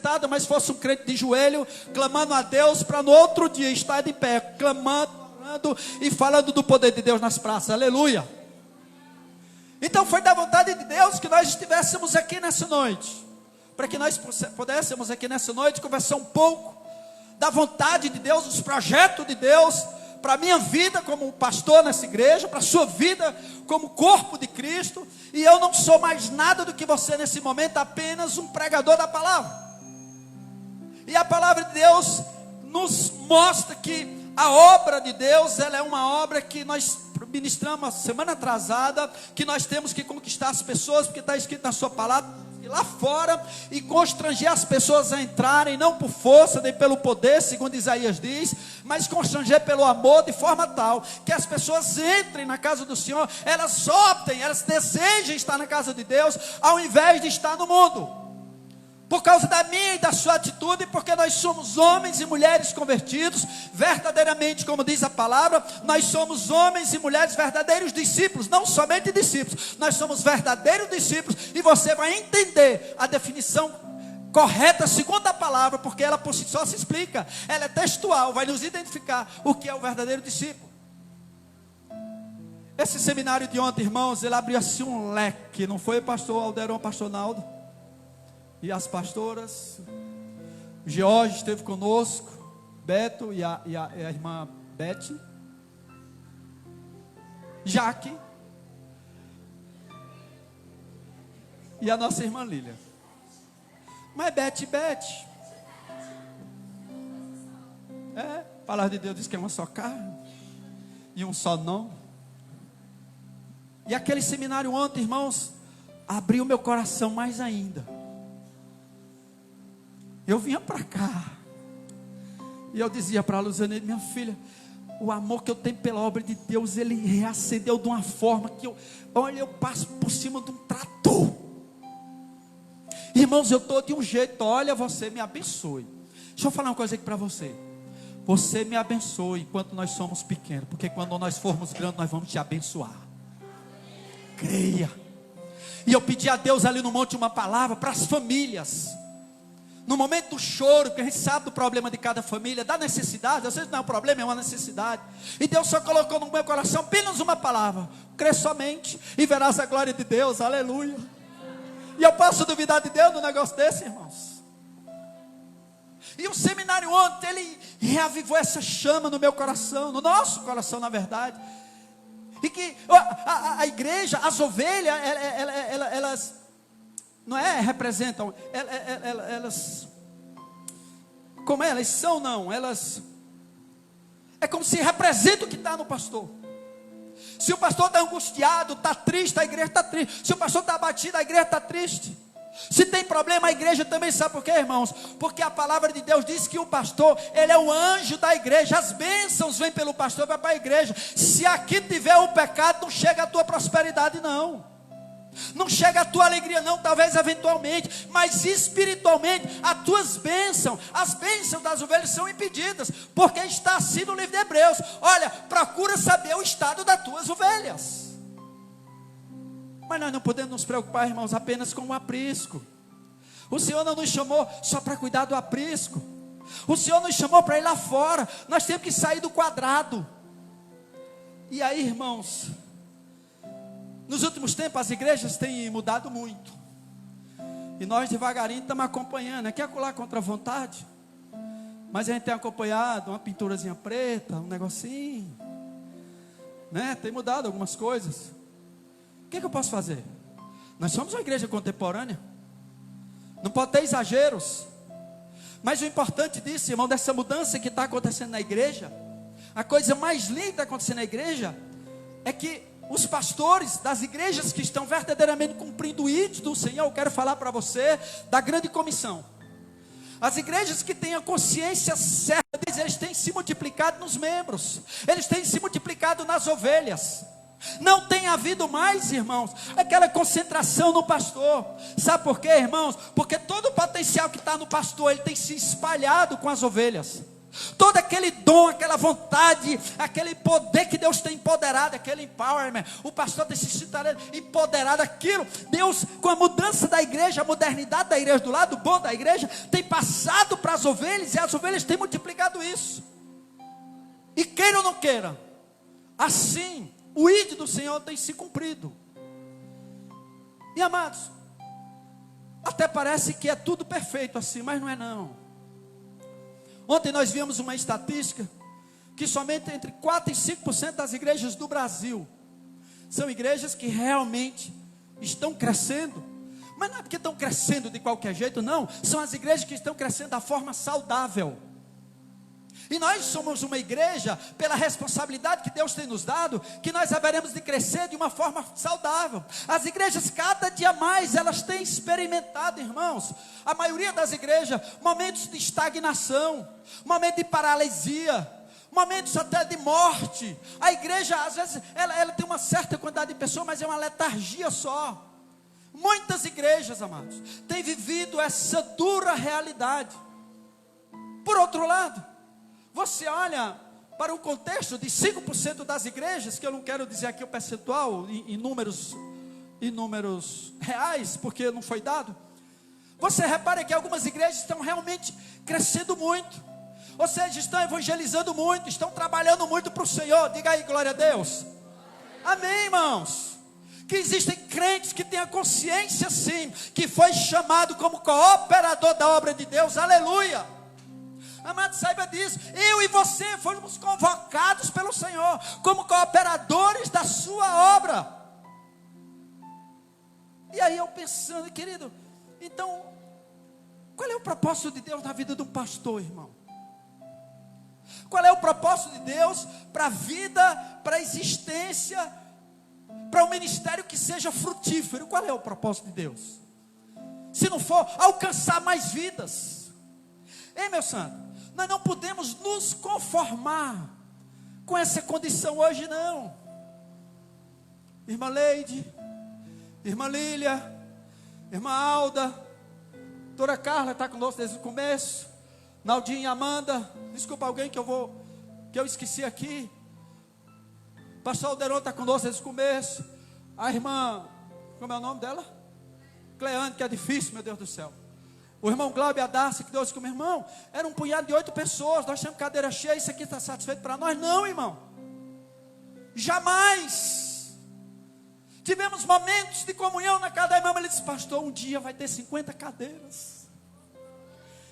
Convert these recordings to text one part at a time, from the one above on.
sentado, mas fosse um crente de joelho, clamando a Deus, para no outro dia estar de pé, clamando, orando e falando do poder de Deus nas praças, aleluia. Então foi da vontade de Deus que nós estivéssemos aqui nessa noite, para que nós pudéssemos aqui nessa noite conversar um pouco da vontade de Deus, dos projetos de Deus, para a minha vida como pastor nessa igreja, para a sua vida como corpo de Cristo. E eu não sou mais nada do que você nesse momento, apenas um pregador da palavra. E a palavra de Deus nos mostra que a obra de Deus, ela é uma obra que nós ministramos a semana atrasada, que nós temos que conquistar as pessoas, porque está escrito na sua palavra, ir lá fora e constranger as pessoas a entrarem, não por força, nem pelo poder, segundo Isaías diz, mas constranger pelo amor, de forma tal, que as pessoas entrem na casa do Senhor, elas optem, elas desejem estar na casa de Deus, ao invés de estar no mundo. Por causa da minha e da sua atitude, porque nós somos homens e mulheres convertidos, verdadeiramente, como diz a palavra, nós somos homens e mulheres verdadeiros discípulos, não somente discípulos, nós somos verdadeiros discípulos, e você vai entender a definição correta segundo a palavra, porque ela por si só se explica, ela é textual, vai nos identificar o que é o verdadeiro discípulo. Esse seminário de ontem, irmãos, ele abriu assim um leque, não foi, pastor Alderon, pastor Naldo? E as pastoras, George esteve conosco, Beto e a irmã Beth, Jaque e a nossa irmã Lília. Mas Beth, a palavra de Deus diz que é uma só carne e um só não. E aquele seminário ontem, irmãos, abriu meu coração mais ainda. Eu vinha para cá e eu dizia para a Luziane, minha filha, o amor que eu tenho pela obra de Deus, ele reacendeu de uma forma que eu passo por cima de um trator. Irmãos, eu estou de um jeito, olha, você me abençoe. Deixa eu falar uma coisa aqui para você. Você me abençoe enquanto nós somos pequenos, porque quando nós formos grandes, nós vamos te abençoar. Creia. E eu pedi a Deus ali no monte uma palavra para as famílias. No momento do choro, porque a gente sabe do problema de cada família, da necessidade, às vezes não é um problema, é uma necessidade. E Deus só colocou no meu coração apenas uma palavra: crê somente e verás a glória de Deus, aleluia. E eu posso duvidar de Deus num negócio desse, irmãos? E o seminário ontem, ele reavivou essa chama no meu coração, no nosso coração, na verdade. E que a igreja, as ovelhas, elas não é representam, elas, como é? Elas são, não, elas, é como se representam o que está no pastor. Se o pastor está angustiado, está triste, a igreja está triste. Se o pastor está abatido, a igreja está triste. Se tem problema, a igreja também. Sabe por quê, irmãos? Porque a palavra de Deus diz que o pastor, ele é o anjo da igreja. As bênçãos vêm pelo pastor, vai para a igreja. Se aqui tiver o pecado, não chega a tua prosperidade, não. Não chega a tua alegria, não, talvez eventualmente, mas espiritualmente, as tuas bênçãos, as bênçãos das ovelhas são impedidas, porque está assim no livro de Hebreus. Olha, procura saber o estado das tuas ovelhas. Mas nós não podemos nos preocupar, irmãos, apenas com o aprisco. O Senhor não nos chamou só para cuidar do aprisco. O Senhor nos chamou para ir lá fora. Nós temos que sair do quadrado. E aí, irmãos, nos últimos tempos as igrejas têm mudado muito. E nós devagarinho estamos acompanhando. Aqui é acolá contra a vontade. Mas a gente tem acompanhado uma pinturazinha preta, um negocinho, né? Tem mudado algumas coisas. O que eu posso fazer? Nós somos uma igreja contemporânea. Não pode ter exageros. Mas o importante disso, irmão, dessa mudança que está acontecendo na igreja, a coisa mais linda que está acontecendo na igreja é que os pastores das igrejas que estão verdadeiramente cumprindo o ídolo do Senhor, eu quero falar para você da grande comissão. As igrejas que têm a consciência certa, eles têm se multiplicado nos membros, eles têm se multiplicado nas ovelhas. Não tem havido mais, irmãos, aquela concentração no pastor. Sabe por quê, irmãos? Porque todo o potencial que está no pastor, ele tem se espalhado com as ovelhas. Todo aquele dom, aquela vontade, aquele poder que Deus tem empoderado, aquele empowerment, o pastor tem se sentido empoderado, aquilo, Deus, com a mudança da igreja, a modernidade da igreja, do lado bom da igreja, tem passado para as ovelhas, e as ovelhas têm multiplicado isso. E queira ou não queira, assim, o ídolo do Senhor tem se cumprido. E amados, até parece que é tudo perfeito assim, mas não é não. Ontem nós vimos uma estatística que somente entre 4% e 5% das igrejas do Brasil são igrejas que realmente estão crescendo. Mas não é porque estão crescendo de qualquer jeito, não. São as igrejas que estão crescendo da forma saudável. E nós somos uma igreja, pela responsabilidade que Deus tem nos dado, que nós haveremos de crescer de uma forma saudável. As igrejas, cada dia mais, elas têm experimentado, irmãos, a maioria das igrejas, momentos de estagnação, momentos de paralisia, momentos até de morte. A igreja, às vezes, ela tem uma certa quantidade de pessoas, mas é uma letargia só. Muitas igrejas, amados, têm vivido essa dura realidade. Por outro lado, você olha para o contexto de 5% das igrejas, que eu não quero dizer aqui o percentual em números reais, porque não foi dado. Você repara que algumas igrejas estão realmente crescendo muito, ou seja, estão evangelizando muito, estão trabalhando muito para o Senhor. Diga aí, glória a Deus. Amém, irmãos. Que existem crentes que têm a consciência sim, que foi chamado como cooperador da obra de Deus. Aleluia. Amado, saiba disso. Eu e você fomos convocados pelo Senhor como cooperadores da sua obra. E aí eu pensando, querido, então, qual é o propósito de Deus na vida de um pastor, irmão? Qual é o propósito de Deus para a vida, para a existência, para um ministério que seja frutífero? Qual é o propósito de Deus? Se não for alcançar mais vidas. Ei, meu santo, nós não podemos nos conformar com essa condição hoje, não. Irmã Leide, irmã Lília, irmã Alda, doutora Carla está conosco desde o começo, Naldinha e Amanda, desculpa alguém que eu esqueci aqui. Pastor Alderon está conosco desde o começo. A irmã, como é o nome dela? Cleane, que é difícil, meu Deus do céu. O irmão Glauber Adarce, que Deus como irmão, era um punhado de 8 pessoas, nós temos cadeira cheia, isso aqui está satisfeito para nós? Não, irmão, jamais. Tivemos momentos de comunhão na casa da irmã, ele disse, pastor, um dia vai ter 50 cadeiras,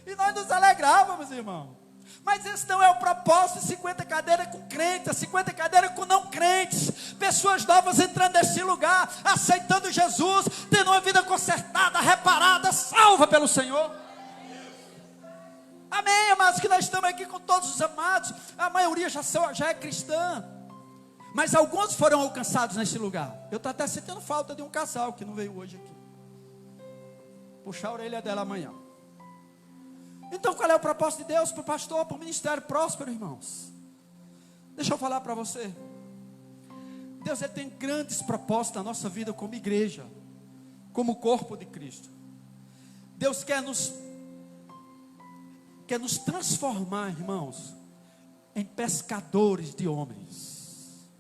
e nós nos alegrávamos, irmão, mas esse não é o propósito. 50 cadeiras com crentes, 50 cadeiras com não crentes, pessoas novas entrando nesse lugar, aceitando Jesus, tendo uma vida consertada, reparada, salva pelo Senhor. Amém, amados, que nós estamos aqui com todos os amados, a maioria já é cristã, mas alguns foram alcançados nesse lugar. Eu estou até sentindo falta de um casal que não veio hoje aqui, puxar a orelha dela amanhã. Então qual é o propósito de Deus para o pastor, para o ministério próspero, irmãos? Deixa eu falar para você. Deus ele tem grandes propósitos na nossa vida como igreja, como corpo de Cristo. Deus quer nos transformar, irmãos, em pescadores de homens.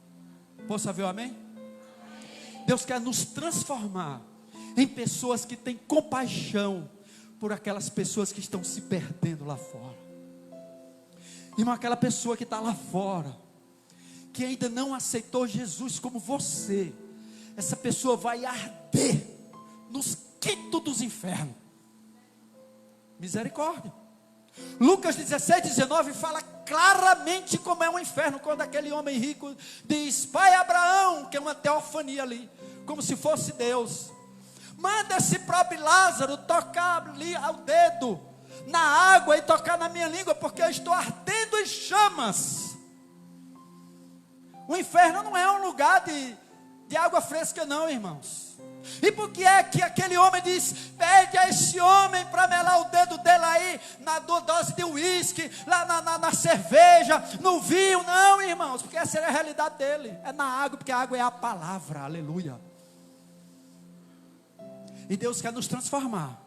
Posso ouvir o amém? Deus quer nos transformar em pessoas que têm compaixão por aquelas pessoas que estão se perdendo lá fora. Irmão, aquela pessoa que está lá fora, que ainda não aceitou Jesus como você, essa pessoa vai arder nos quintos dos infernos. Misericórdia. Lucas 16:19 fala claramente como é um inferno, quando aquele homem rico diz, pai Abraão, que é uma teofania ali, como se fosse Deus, manda esse próprio Lázaro tocar ali ao dedo na água e tocar na minha língua, porque eu estou ardendo em chamas. O inferno não é um lugar de água fresca não, irmãos. E por que é que aquele homem diz, pede a esse homem para melar o dedo dele aí, na dose de uísque, lá na cerveja, no vinho? Não, irmãos, porque essa é a realidade dele, é na água, porque a água é a palavra, aleluia. E Deus quer nos transformar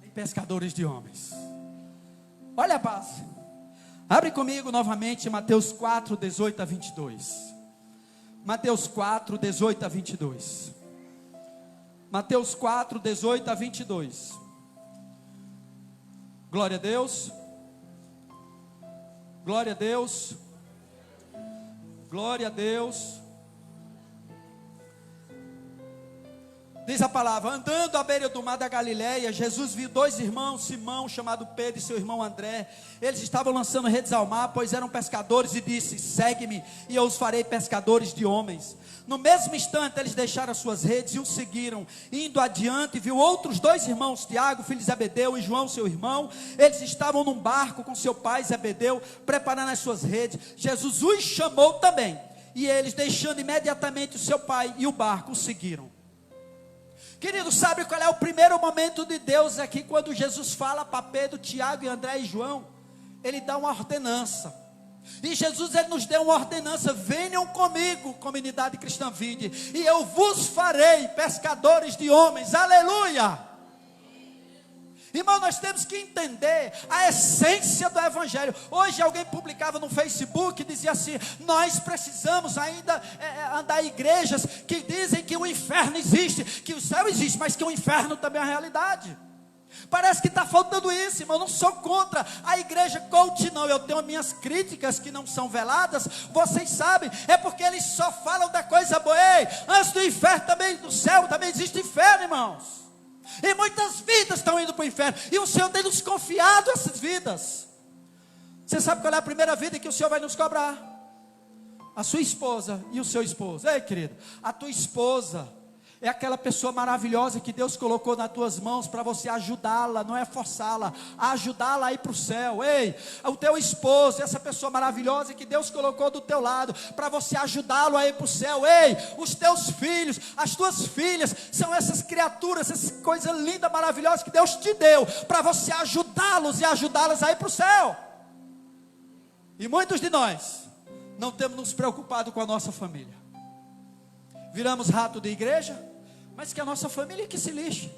em pescadores de homens. Olha a base. Abre comigo novamente Mateus 4, 18 a 22. Mateus 4, 18 a 22. Mateus 4, 18 a 22. Glória a Deus. Glória a Deus. Glória a Deus. Diz a palavra: andando à beira do mar da Galileia, Jesus viu dois irmãos, Simão, chamado Pedro, e seu irmão André. Eles estavam lançando redes ao mar, pois eram pescadores, e disse: segue-me, e eu os farei pescadores de homens. No mesmo instante, eles deixaram as suas redes e o seguiram. Indo adiante, viu outros dois irmãos, Tiago, filho de Zebedeu, e João, seu irmão. Eles estavam num barco com seu pai Zebedeu, preparando as suas redes. Jesus os chamou também, e eles, deixando imediatamente o seu pai e o barco, o seguiram. Querido, sabe qual é o primeiro momento de Deus aqui, quando Jesus fala para Pedro, Tiago, André e João? Ele dá uma ordenança. E Jesus, ele nos deu uma ordenança: venham comigo, comunidade cristã vinde, e eu vos farei pescadores de homens. Aleluia! Irmão, nós temos que entender a essência do evangelho. Hoje alguém publicava no Facebook, dizia assim: nós precisamos ainda andar em igrejas que dizem que o inferno existe, que o céu existe, mas que o inferno também é a realidade. Parece que está faltando isso, irmão. Eu não sou contra a igreja coach, não. Eu tenho minhas críticas que não são veladas, vocês sabem. É porque eles só falam da coisa boa. Ei, antes do inferno também, do céu também existe inferno, irmãos. E muitas vidas estão indo para o inferno, e o Senhor tem nos confiado essas vidas. Você sabe qual é a primeira vida que o Senhor vai nos cobrar? A sua esposa e o seu esposo. Ei, querido, a tua esposa é aquela pessoa maravilhosa que Deus colocou nas tuas mãos para você ajudá-la, não é forçá-la, ajudá-la a ir para o céu. Ei, o teu esposo, essa pessoa maravilhosa que Deus colocou do teu lado, para você ajudá-lo a ir para o céu. Ei, os teus filhos, as tuas filhas, são essas criaturas, essas coisas lindas, maravilhosas que Deus te deu, para você ajudá-los e ajudá-las a ir para o céu. E muitos de nós não temos nos preocupado com a nossa família. Viramos rato de igreja, mas que a nossa família que se lixe.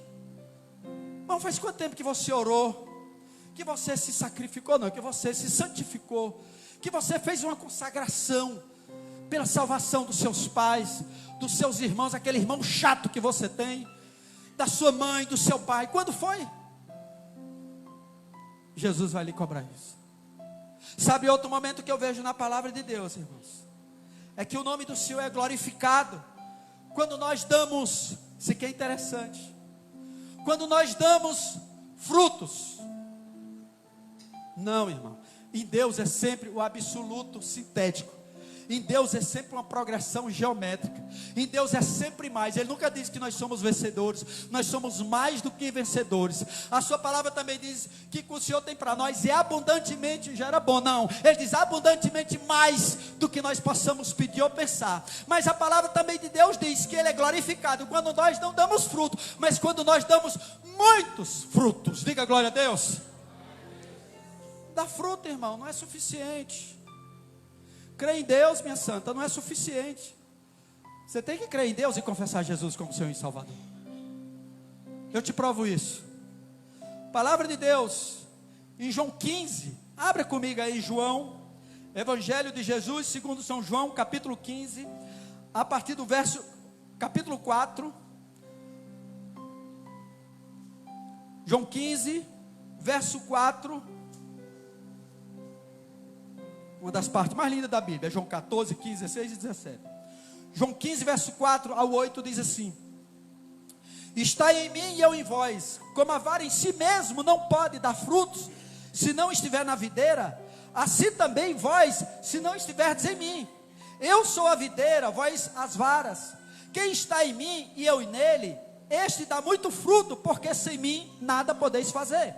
Irmão, faz quanto tempo que você orou, que você se sacrificou, não, que você se santificou, que você fez uma consagração pela salvação dos seus pais, dos seus irmãos, aquele irmão chato que você tem, da sua mãe, do seu pai? Quando foi? Jesus vai lhe cobrar isso. Sabe outro momento que eu vejo na palavra de Deus, irmãos? É que o nome do Senhor é glorificado quando nós damos, isso aqui é interessante, quando nós damos frutos. Não, irmão, em Deus é sempre o absoluto sintético. Em Deus é sempre uma progressão geométrica. Em Deus é sempre mais. Ele nunca diz que nós somos vencedores. Nós somos mais do que vencedores. A sua palavra também diz que o que o Senhor tem para nós é abundantemente, já era bom, não. Ele diz abundantemente mais do que nós possamos pedir ou pensar. Mas a palavra também de Deus diz que Ele é glorificado quando nós não damos fruto, mas quando nós damos muitos frutos. Diga glória a Deus. Dar fruto, irmão, não é suficiente. Crer em Deus, minha santa, não é suficiente. Você tem que crer em Deus e confessar Jesus como Senhor e Salvador. Eu te provo isso. Palavra de Deus, em João 15, abra comigo aí João, Evangelho de Jesus, segundo São João, capítulo 15, a partir do verso, capítulo 4, João 15, verso 4, uma das partes mais lindas da Bíblia, é João 14, 15, 16 e 17. João 15, verso 4 ao 8 diz assim: está em mim e eu em vós, como a vara em si mesmo não pode dar frutos, se não estiver na videira, assim também vós, se não estiverdes em mim. Eu sou a videira, vós as varas. Quem está em mim e eu nele, este dá muito fruto, porque sem mim nada podeis fazer.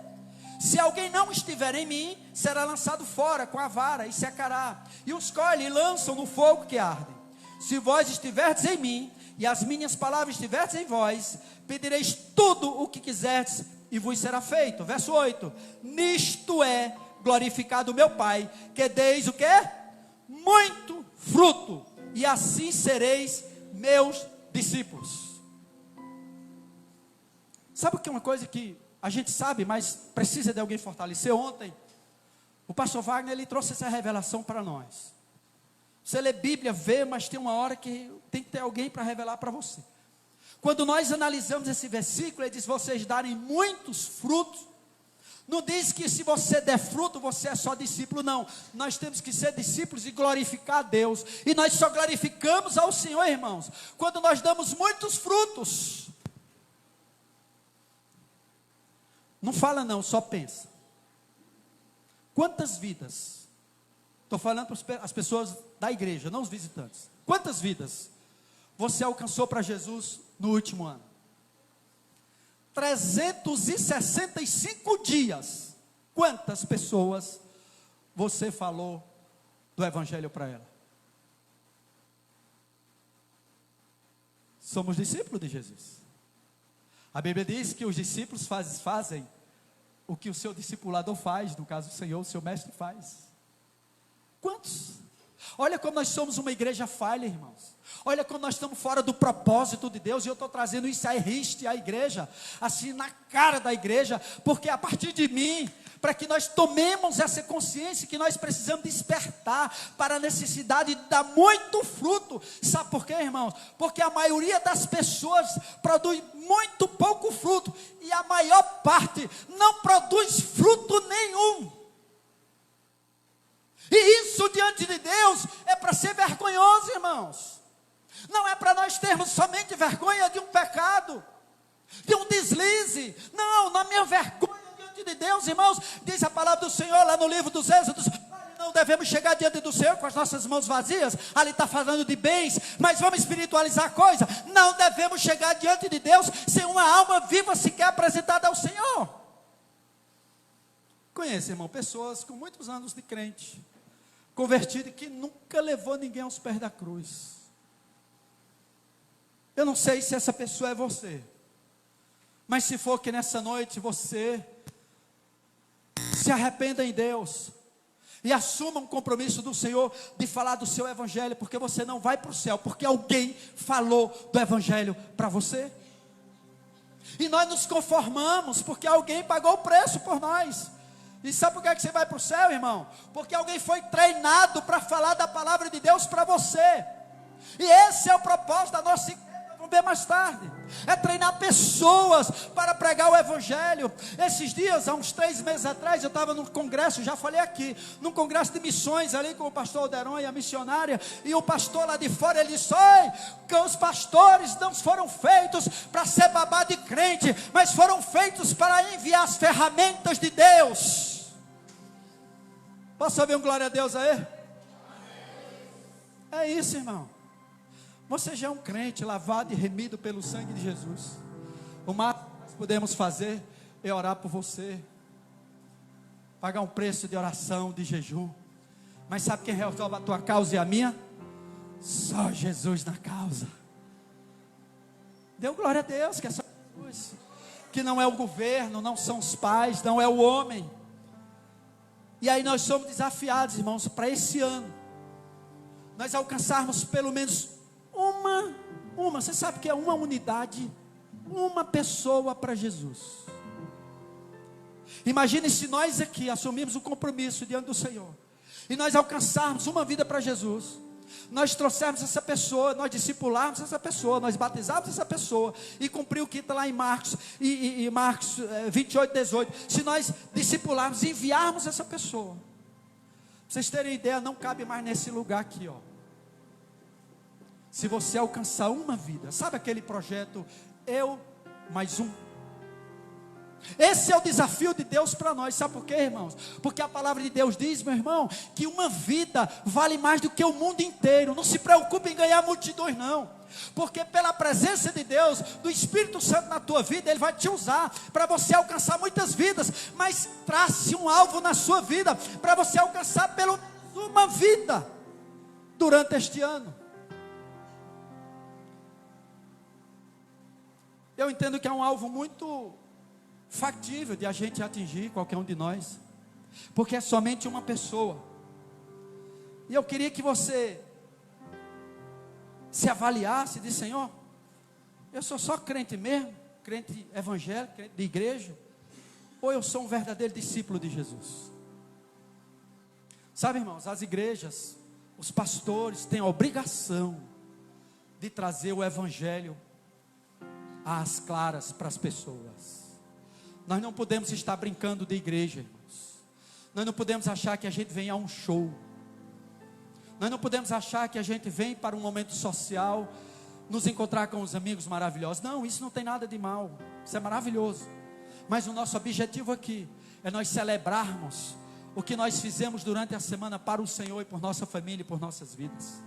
Se alguém não estiver em mim, será lançado fora com a vara e secará, e os colhem e lançam no fogo que arde. Se vós estiverdes em mim, e as minhas palavras estiverdes em vós, pedireis tudo o que quiserdes, e vos será feito. Verso 8, nisto é glorificado o meu Pai, que deis o quê? Muito fruto, e assim sereis meus discípulos. Sabe o que é uma coisa que a gente sabe, mas precisa de alguém fortalecer? Ontem, O pastor Wagner, ele trouxe essa revelação para nós. Você lê Bíblia, vê, mas tem uma hora que tem que ter alguém para revelar para você. Quando nós analisamos esse versículo, ele diz, vocês darem muitos frutos. Não diz que se você der fruto, você é só discípulo, não. Nós temos que ser discípulos e glorificar a Deus. E nós só glorificamos ao Senhor, irmãos, quando nós damos muitos frutos. Não fala não, só pensa. Quantas vidas, estou falando para as pessoas da igreja, não os visitantes. Quantas vidas você alcançou para Jesus no último ano? 365 dias. Quantas pessoas você falou do Evangelho para ela? Somos discípulos de Jesus. A Bíblia diz que os discípulos fazem o que o seu discipulador faz, no caso o Senhor, o seu mestre faz. Quantos? Olha como nós somos uma igreja falha, irmãos. Olha como nós estamos fora do propósito de Deus. E eu estou trazendo isso a riste à igreja, assim na cara da igreja, porque a partir de mim, para que nós tomemos essa consciência que nós precisamos despertar para a necessidade de dar muito fruto. Sabe por quê, irmãos? Porque a maioria das pessoas produz muito pouco fruto, e a maior parte não produz fruto nenhum. E isso diante de Deus é para ser vergonhoso, irmãos. Não é para nós termos somente vergonha de um pecado, de um deslize. Não, na minha vergonha diante de Deus, irmãos, diz a palavra do Senhor lá no livro dos Êxodos, não devemos chegar diante do Senhor com as nossas mãos vazias. Ali está falando de bens, mas vamos espiritualizar a coisa. Não devemos chegar diante de Deus sem uma alma viva sequer apresentada ao Senhor. Conheço, irmão, pessoas com muitos anos de crente, convertido, que nunca levou ninguém aos pés da cruz. Eu não sei se essa pessoa é você, mas se for que nessa noite você se arrependa em Deus e assuma um compromisso do Senhor de falar do seu Evangelho, porque você não vai para o céu, porque alguém falou do Evangelho para você. E nós nos conformamos porque alguém pagou o preço por nós. E sabe por que você vai para o céu, irmão? Porque alguém foi treinado para falar da palavra de Deus para você. E esse é o propósito da nossa igreja, vamos ver mais tarde. É treinar pessoas para pregar o Evangelho. Esses dias, há uns 3 meses atrás, eu estava num congresso, já falei aqui, num congresso de missões ali com o pastor Alderon e a missionária. E o pastor lá de fora, ele disse, oi, que os pastores não foram feitos para ser babá de crente, mas foram feitos para enviar as ferramentas de Deus. Posso ouvir um glória a Deus aí? É isso, irmão. Você já é um crente, lavado e remido pelo sangue de Jesus. O máximo que nós podemos fazer é orar por você, pagar um preço de oração, de jejum. Mas sabe quem resolve a tua causa e a minha? Só Jesus na causa. Dê glória a Deus, que é só Jesus. Que não é o governo, não são os pais, não é o homem. E aí nós somos desafiados, irmãos, para esse ano nós alcançarmos pelo menos uma, você sabe que é uma unidade, uma pessoa para Jesus. Imagine se nós aqui assumirmos o compromisso diante do Senhor, e nós alcançarmos uma vida para Jesus, nós trouxermos essa pessoa, nós discipularmos essa pessoa, nós batizarmos essa pessoa, e cumprir o que está lá em Marcos, e Marcos 28, 18, se nós discipularmos e enviarmos essa pessoa, pra vocês terem ideia, não cabe mais nesse lugar aqui, ó. Se você alcançar uma vida, sabe aquele projeto, eu mais um? Esse é o desafio de Deus para nós, sabe por quê, irmãos? Porque a palavra de Deus diz, meu irmão, que uma vida vale mais do que o mundo inteiro. Não se preocupe em ganhar multidões, não. Porque pela presença de Deus, do Espírito Santo na tua vida, Ele vai te usar para você alcançar muitas vidas. Mas trace um alvo na sua vida, para você alcançar pelo menos uma vida, durante este ano. Eu entendo que é um alvo muito factível de a gente atingir, qualquer um de nós, porque é somente uma pessoa. E eu queria que você se avaliasse e disse, Senhor, eu sou só crente mesmo, crente evangélico, crente de igreja, ou eu sou um verdadeiro discípulo de Jesus? Sabe, irmãos, as igrejas, os pastores têm a obrigação de trazer o evangelho às claras para as pessoas. Nós não podemos estar brincando de igreja, irmãos. Nós não podemos achar que a gente vem a um show. Nós não podemos achar que a gente vem para um momento social, nos encontrar com os amigos maravilhosos. Não, isso não tem nada de mal, isso é maravilhoso. Mas o nosso objetivo aqui é nós celebrarmos o que nós fizemos durante a semana para o Senhor e por nossa família e por nossas vidas.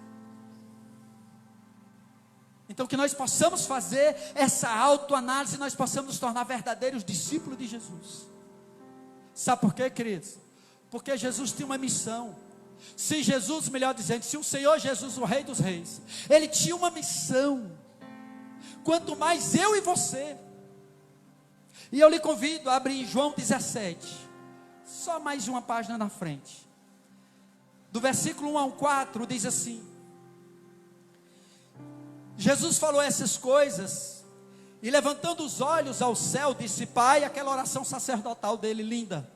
Então que nós possamos fazer essa autoanálise, nós possamos nos tornar verdadeiros discípulos de Jesus. Sabe por quê, queridos? Porque Jesus tinha uma missão. Se Jesus, melhor dizendo, se o Senhor Jesus, o Rei dos Reis, Ele tinha uma missão, quanto mais eu e você. E eu lhe convido a abrir em João 17, só mais uma página na frente, do versículo 1 ao 4, diz assim: Jesus falou essas coisas, e levantando os olhos ao céu, disse: Pai, aquela oração sacerdotal dele, linda,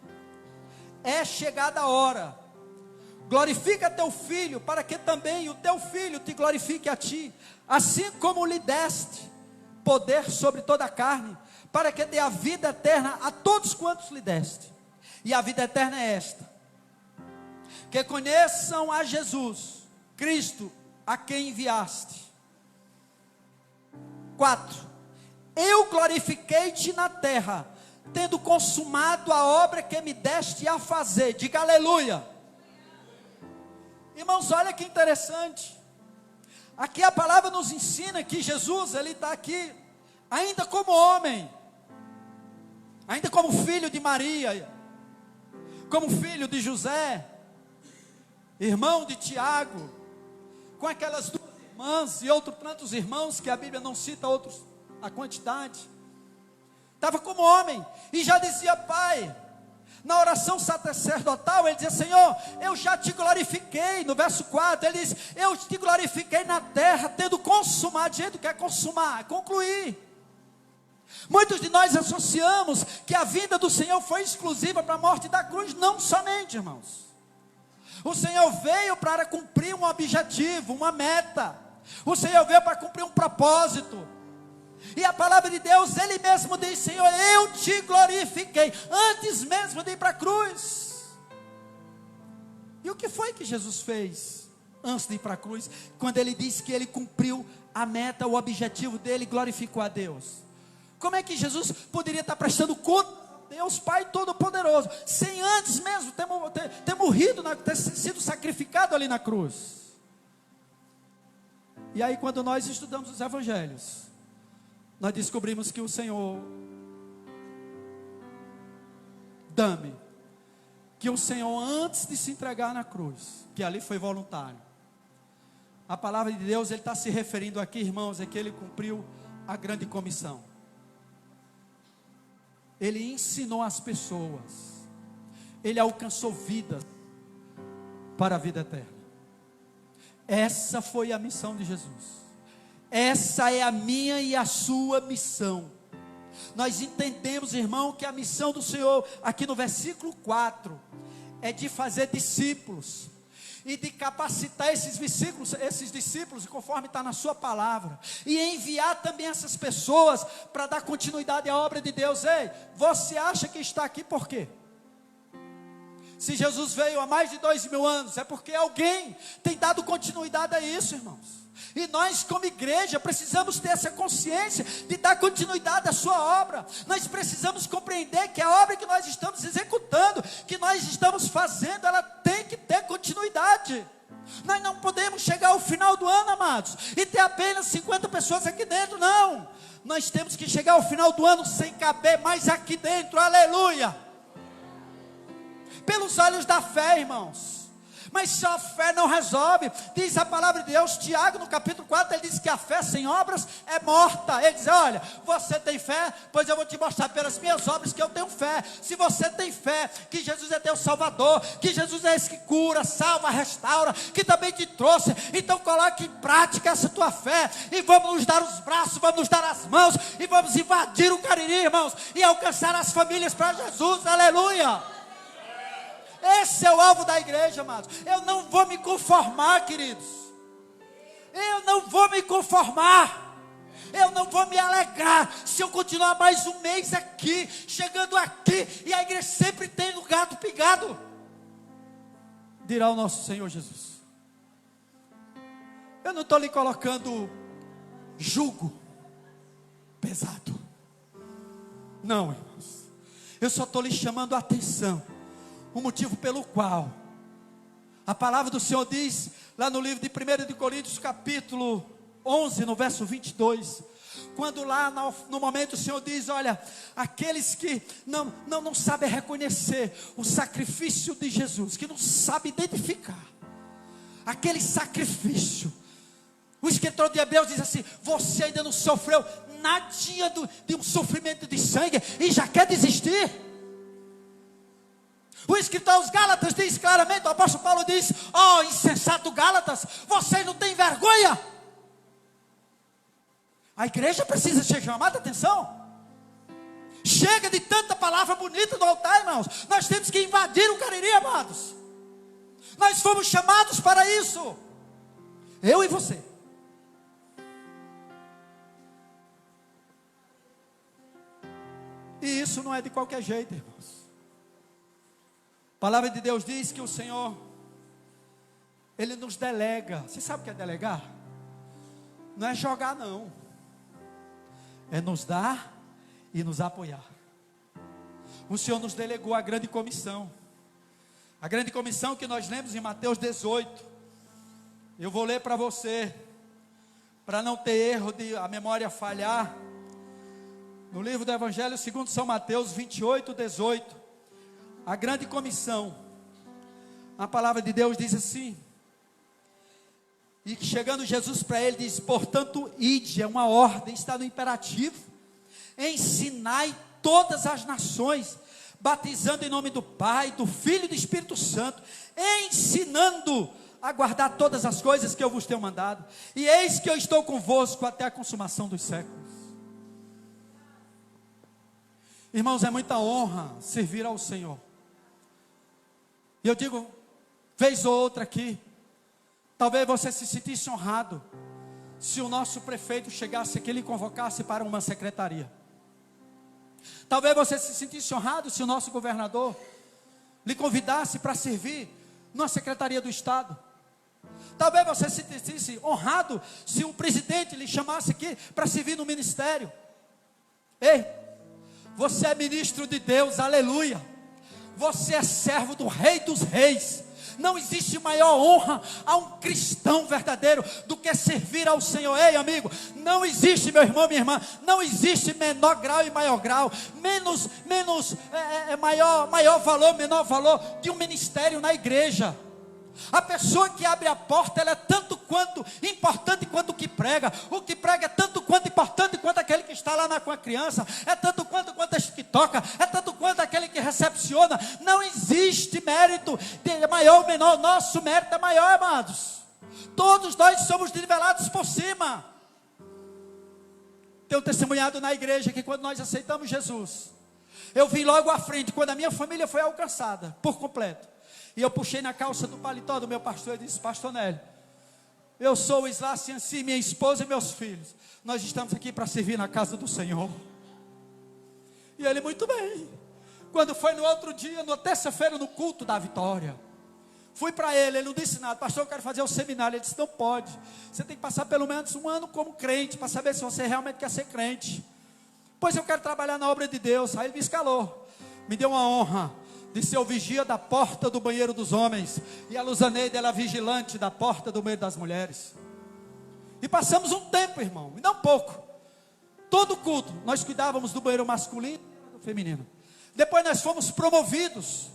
é chegada a hora, glorifica teu filho, para que também o teu filho te glorifique a ti, assim como lhe deste poder sobre toda a carne, para que dê a vida eterna a todos quantos lhe deste. E a vida eterna é esta: que conheçam a Jesus Cristo, a quem enviaste. 4. Eu glorifiquei-te na terra, tendo consumado a obra que me deste a fazer. Diga aleluia. Irmãos, olha que interessante. Aqui a palavra nos ensina que Jesus, Ele está aqui ainda como homem, ainda como filho de Maria, como filho de José, irmão de Tiago, com aquelas duas irmãs e outros tantos irmãos que a Bíblia não cita outros, a quantidade. Estava como homem e já dizia: Pai. Na oração sacerdotal ele dizia: Senhor, eu já te glorifiquei. No verso 4 ele diz: eu te glorifiquei na terra, tendo consumado. Gente, o que é consumar? É concluir. Muitos de nós associamos que a vinda do Senhor foi exclusiva para a morte da cruz. Não somente, irmãos. O Senhor veio para cumprir um objetivo, uma meta. O Senhor veio para cumprir um propósito. E a palavra de Deus, Ele mesmo diz: Senhor, eu te glorifiquei, antes mesmo de ir para a cruz. E o que foi que Jesus fez antes de ir para a cruz? Quando Ele disse que Ele cumpriu a meta, o objetivo dele, glorificou a Deus. Como é que Jesus poderia estar prestando conta a Deus Pai Todo-Poderoso, sem antes mesmo ter morrido, ter sido sacrificado ali na cruz? E aí, quando nós estudamos os evangelhos, nós descobrimos que o Senhor, que o Senhor, antes de se entregar na cruz, que ali foi voluntário, a palavra de Deus, Ele está se referindo aqui, irmãos, é que Ele cumpriu a grande comissão. Ele ensinou as pessoas, Ele alcançou vidas para a vida eterna. Essa foi a missão de Jesus. Essa é a minha e a sua missão. Nós entendemos, irmão, que a missão do Senhor, aqui no versículo 4, é de fazer discípulos, e de capacitar esses discípulos, conforme está na sua palavra, e enviar também essas pessoas, para dar continuidade à obra de Deus. Ei, você acha que está aqui por quê? Se Jesus veio há mais de 2000 anos, é porque alguém tem dado continuidade a isso, irmãos. E nós, como igreja, precisamos ter essa consciência de dar continuidade à sua obra. Nós precisamos compreender que a obra que nós estamos executando, que nós estamos fazendo, ela tem que ter continuidade. Nós não podemos chegar ao final do ano, amados, e ter apenas 50 pessoas aqui dentro, não. Nós temos que chegar ao final do ano sem caber mais aqui dentro, aleluia. Pelos olhos da fé, irmãos. Mas só a fé não resolve. Diz a palavra de Deus, Tiago no capítulo 4, ele diz que a fé sem obras é morta. Ele diz: olha, você tem fé? Pois eu vou te mostrar pelas minhas obras que eu tenho fé. Se você tem fé que Jesus é teu Salvador, que Jesus é esse que cura, salva, restaura, que também te trouxe, então coloque em prática essa tua fé, e vamos nos dar os braços, vamos nos dar as mãos, e vamos invadir o Cariri, irmãos, e alcançar as famílias para Jesus, aleluia. Esse é o alvo da igreja, amados. Eu não vou me conformar, queridos. Eu não vou me conformar. Eu não vou me alegrar se eu continuar mais um mês aqui, chegando aqui, e a igreja sempre tem no gato pingado. Dirá o nosso Senhor Jesus. Eu não estou lhe colocando jugo pesado. Não, irmãos. Eu só estou lhe chamando a atenção. O motivo pelo qual a palavra do Senhor diz, lá no livro de 1 de Coríntios, capítulo 11, no verso 22, quando lá no momento o Senhor diz, olha, aqueles que não sabem reconhecer o sacrifício de Jesus, que não sabem identificar aquele sacrifício, o escritor de Hebreus diz assim, você ainda não sofreu nadinha de um sofrimento de sangue e já quer desistir? O escritor aos Gálatas diz claramente, o apóstolo Paulo diz, ó insensato Gálatas, vocês não têm vergonha? A igreja precisa ser chamada a atenção. Chega de tanta palavra bonita do altar, irmãos. Nós temos que invadir o Cariri, amados. Nós fomos chamados para isso. Eu e você. E isso não é de qualquer jeito, irmãos. A palavra de Deus diz que o Senhor, Ele nos delega. Você sabe o que é delegar? Não é jogar, não. É nos dar e nos apoiar. O Senhor nos delegou a grande comissão. A grande comissão que nós lemos em Mateus 18. Eu vou ler para você, para não ter erro de a memória falhar. No livro do Evangelho segundo São Mateus 28, 18. A grande comissão. A palavra de Deus diz assim. E chegando Jesus para ele, diz, portanto, ide, é uma ordem, está no imperativo. Ensinai todas as nações, batizando em nome do Pai, do Filho e do Espírito Santo, ensinando a guardar todas as coisas que eu vos tenho mandado. E eis que eu estou convosco até a consumação dos séculos. Irmãos, é muita honra servir ao Senhor. E eu digo, vez ou outra aqui, talvez você se sentisse honrado, se o nosso prefeito chegasse aqui e lhe convocasse para uma secretaria. Talvez você se sentisse honrado, se o nosso governador lhe convidasse para servir numa secretaria do Estado. Talvez você se sentisse honrado, se o presidente lhe chamasse aqui para servir no ministério. Ei, você é ministro de Deus, aleluia. Você é servo do Rei dos Reis. Não existe maior honra a um cristão verdadeiro do que servir ao Senhor. Ei, amigo, não existe, meu irmão, minha irmã, não existe menor grau e maior grau, maior valor, menor valor de um ministério na igreja. A pessoa que abre a porta, ela é tanto quanto importante quanto o que prega é tanto quanto importante quanto aquele que está lá com a criança, é tanto quanto aquele que toca, é tanto quanto aquele que recepciona. Não existe mérito de maior ou menor, nosso mérito é maior, amados. Todos nós somos nivelados por cima. Tenho testemunhado na igreja que quando nós aceitamos Jesus, eu vim logo à frente, quando a minha família foi alcançada por completo. E eu puxei na calça do paletó do meu pastor e disse, pastor Nélio, eu sou o Isla Cianci, minha esposa e meus filhos. Nós estamos aqui para servir na casa do Senhor. E ele, muito bem. Quando foi no outro dia, na terça-feira, no culto da vitória, fui para ele não disse nada, pastor, eu quero fazer o seminário. Ele disse, não pode, você tem que passar pelo menos um ano como crente, para saber se você realmente quer ser crente. Pois eu quero trabalhar na obra de Deus. Aí ele me escalou, me deu uma honra de ser o vigia da porta do banheiro dos homens, e a Luzaneide era vigilante da porta do banheiro das mulheres. E passamos um tempo, irmão, e não pouco. Todo culto, nós cuidávamos do banheiro masculino e do feminino. Depois nós fomos promovidos,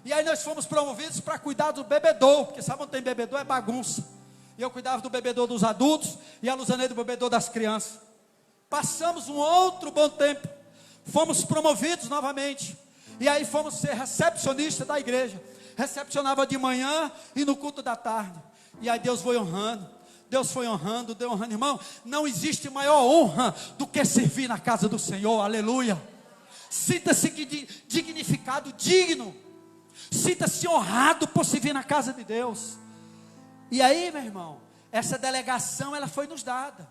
e aí nós fomos promovidos para cuidar do bebedouro, porque sabe onde tem bebedouro? É bagunça. E eu cuidava do bebedouro dos adultos, e a Luzaneide do bebedouro das crianças. Passamos um outro bom tempo, fomos promovidos novamente. E aí fomos ser recepcionistas da igreja. Recepcionava de manhã e no culto da tarde. E aí Deus foi honrando. Deus foi honrando, Deus honrando. Irmão, não existe maior honra do que servir na casa do Senhor. Aleluia. Sinta-se dignificado, digno. Sinta-se honrado por se vir na casa de Deus. E aí, meu irmão, essa delegação ela foi nos dada.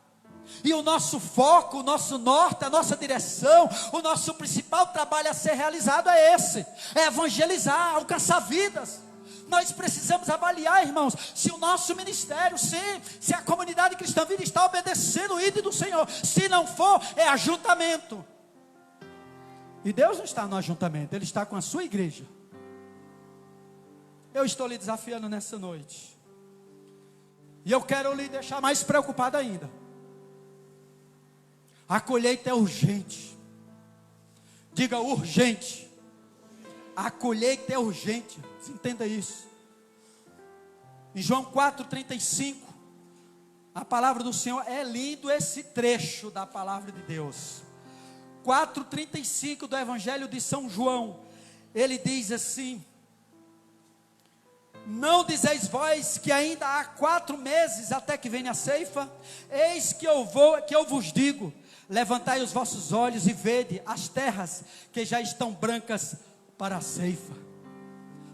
E o nosso foco, o nosso norte, a nossa direção, o nosso principal trabalho a ser realizado é esse: é evangelizar, alcançar vidas. Nós precisamos avaliar, irmãos, se o nosso ministério, se a comunidade cristã vida está obedecendo o ídolo do Senhor. Se não for, é ajuntamento. E Deus não está no ajuntamento, Ele está com a sua igreja. Eu estou lhe desafiando nessa noite. E eu quero lhe deixar mais preocupado ainda. A colheita é urgente. Diga urgente. A colheita é urgente. Você entenda isso. Em João 4,35, a palavra do Senhor, é lindo esse trecho da palavra de Deus. 4,35 do Evangelho de São João. Ele diz assim: não dizeis vós que ainda há 4 meses até que venha a ceifa? Eis que eu vos digo: levantai os vossos olhos e vede as terras que já estão brancas para a ceifa.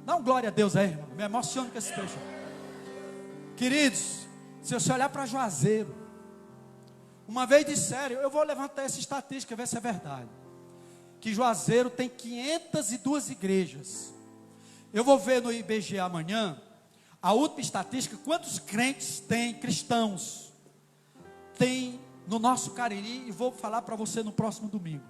Dá um glória a Deus aí, irmão. Me emociono com esse trecho. Queridos, se você olhar para Juazeiro, uma vez disseram, eu vou levantar essa estatística, ver se é verdade, que Juazeiro tem 502 igrejas. Eu vou ver no IBGE amanhã, a última estatística, quantos crentes tem, cristãos, tem no nosso Cariri, e vou falar para você no próximo domingo.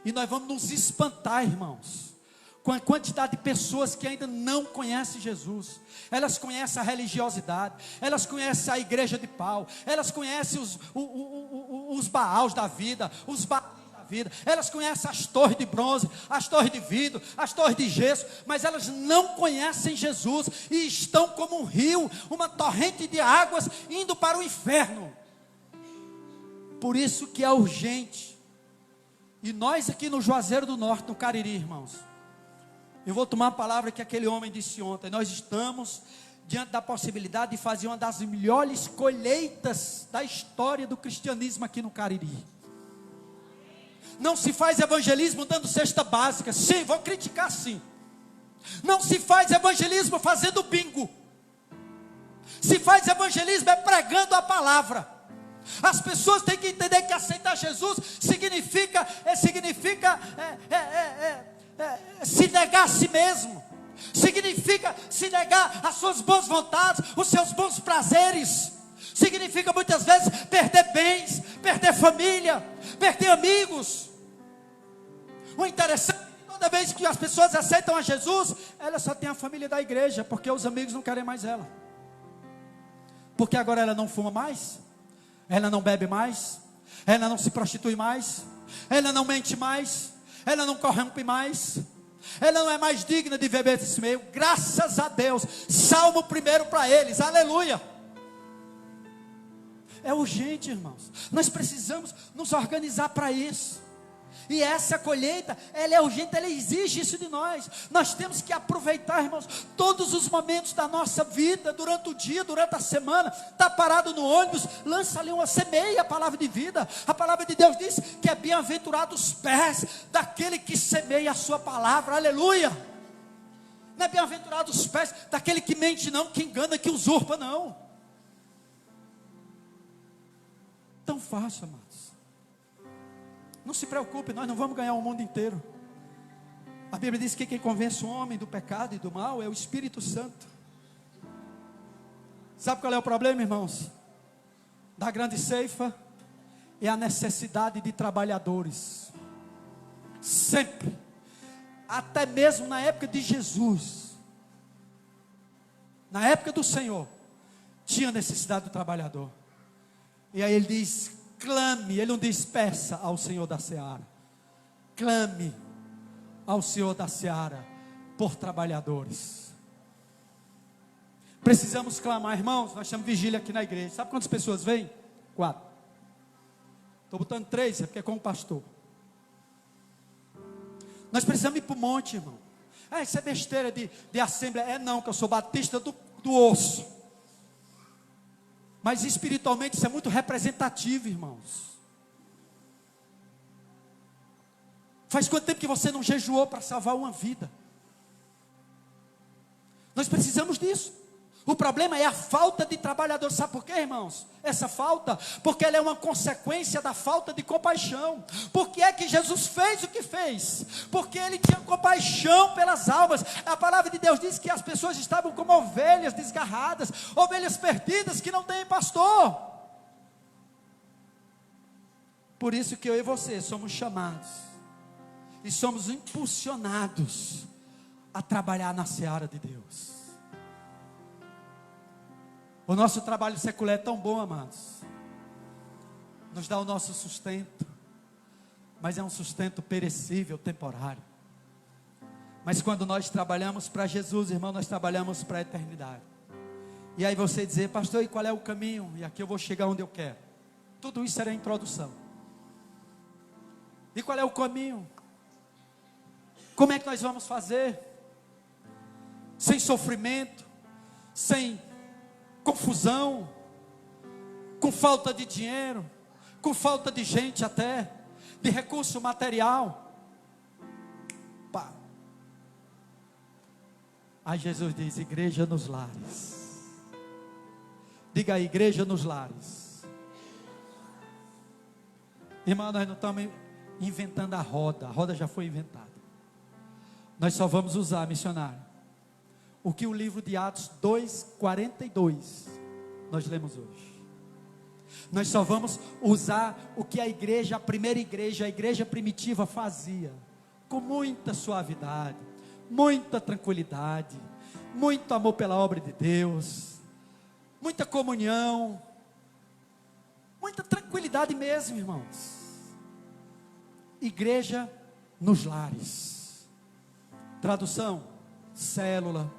E nós vamos nos espantar, irmãos, com a quantidade de pessoas que ainda não conhecem Jesus. Elas conhecem a religiosidade, elas conhecem a igreja de pau, elas conhecem os Baals da vida, os Baals da vida, elas conhecem as torres de bronze, as torres de vidro, as torres de gesso, mas elas não conhecem Jesus, e estão como um rio, uma torrente de águas, indo para o inferno. Por isso que é urgente. E nós aqui no Juazeiro do Norte, no Cariri, irmãos, eu vou tomar a palavra que aquele homem disse ontem. Nós estamos diante da possibilidade de fazer uma das melhores colheitas da história do cristianismo aqui no Cariri. Não se faz evangelismo dando cesta básica. Sim, vou criticar sim. Não se faz evangelismo fazendo bingo. Se faz evangelismo é pregando a palavra. As pessoas têm que entender que aceitar Jesus significa se negar a si mesmo, significa se negar às suas boas vontades, os seus bons prazeres, significa muitas vezes perder bens, perder família, perder amigos. O interessante é que toda vez que as pessoas aceitam a Jesus, ela só tem a família da igreja, porque os amigos não querem mais ela, porque agora ela não fuma mais, ela não bebe mais, ela não se prostitui mais, ela não mente mais, ela não corrompe mais, ela não é mais digna de viver nesse meio. Graças a Deus. Salmo 1 para eles, aleluia. É urgente, irmãos. Nós precisamos nos organizar para isso. E essa colheita, ela é urgente, ela exige isso de nós. Nós temos que aproveitar, irmãos, todos os momentos da nossa vida, durante o dia, durante a semana. Está parado no ônibus, lança ali uma semeia, a palavra de vida. A palavra de Deus diz que é bem-aventurado os pés daquele que semeia a sua palavra, aleluia. Não é bem-aventurado os pés daquele que mente não, que engana, que usurpa não. Tão fácil, amados. Não se preocupe, nós não vamos ganhar o mundo inteiro. A Bíblia diz que quem convence o homem do pecado e do mal é o Espírito Santo. Sabe qual é o problema, irmãos? Da grande ceifa é a necessidade de trabalhadores. Sempre. Até mesmo na época de Jesus, na época do Senhor, tinha necessidade do trabalhador. E aí ele diz: clame, ele não diz peça ao Senhor da seara. Clame ao Senhor da seara por trabalhadores. Precisamos clamar, irmãos. Nós chamamos vigília aqui na igreja. Sabe quantas pessoas vêm? 4. Estou botando 3, é porque é com o pastor. Nós precisamos ir para o monte, irmão. Isso é besteira de assembleia. É não, que eu sou batista do osso. Mas espiritualmente isso é muito representativo, irmãos. Faz quanto tempo que você não jejuou para salvar uma vida? Nós precisamos disso. O problema é a falta de trabalhadores. Sabe por quê, irmãos? Essa falta, porque ela é uma consequência da falta de compaixão. Por que é que Jesus fez o que fez? Porque ele tinha compaixão pelas almas. A palavra de Deus diz que as pessoas estavam como ovelhas desgarradas, ovelhas perdidas que não têm pastor. Por isso que eu e você somos chamados e somos impulsionados a trabalhar na seara de Deus. O nosso trabalho secular é tão bom, amados. Nos dá o nosso sustento. Mas é um sustento perecível, temporário. Mas quando nós trabalhamos para Jesus, irmão, nós trabalhamos para a eternidade. E aí você dizer, pastor, e qual é o caminho? E aqui eu vou chegar onde eu quero. Tudo isso era a introdução. E qual é o caminho? Como é que nós vamos fazer? Sem sofrimento, sem confusão, com falta de dinheiro, com falta de gente até, de recurso material. Pá. Aí Jesus diz, igreja nos lares. Diga aí, igreja nos lares. Irmão, nós não estamos inventando a roda já foi inventada. Nós só vamos usar, missionário, o que o livro de Atos 2:42 nós lemos hoje. Nós só vamos usar o que a igreja, a primeira igreja, a igreja primitiva fazia, com muita suavidade, muita tranquilidade, muito amor pela obra de Deus, muita comunhão, muita tranquilidade mesmo, irmãos. Igreja nos lares. Tradução, célula,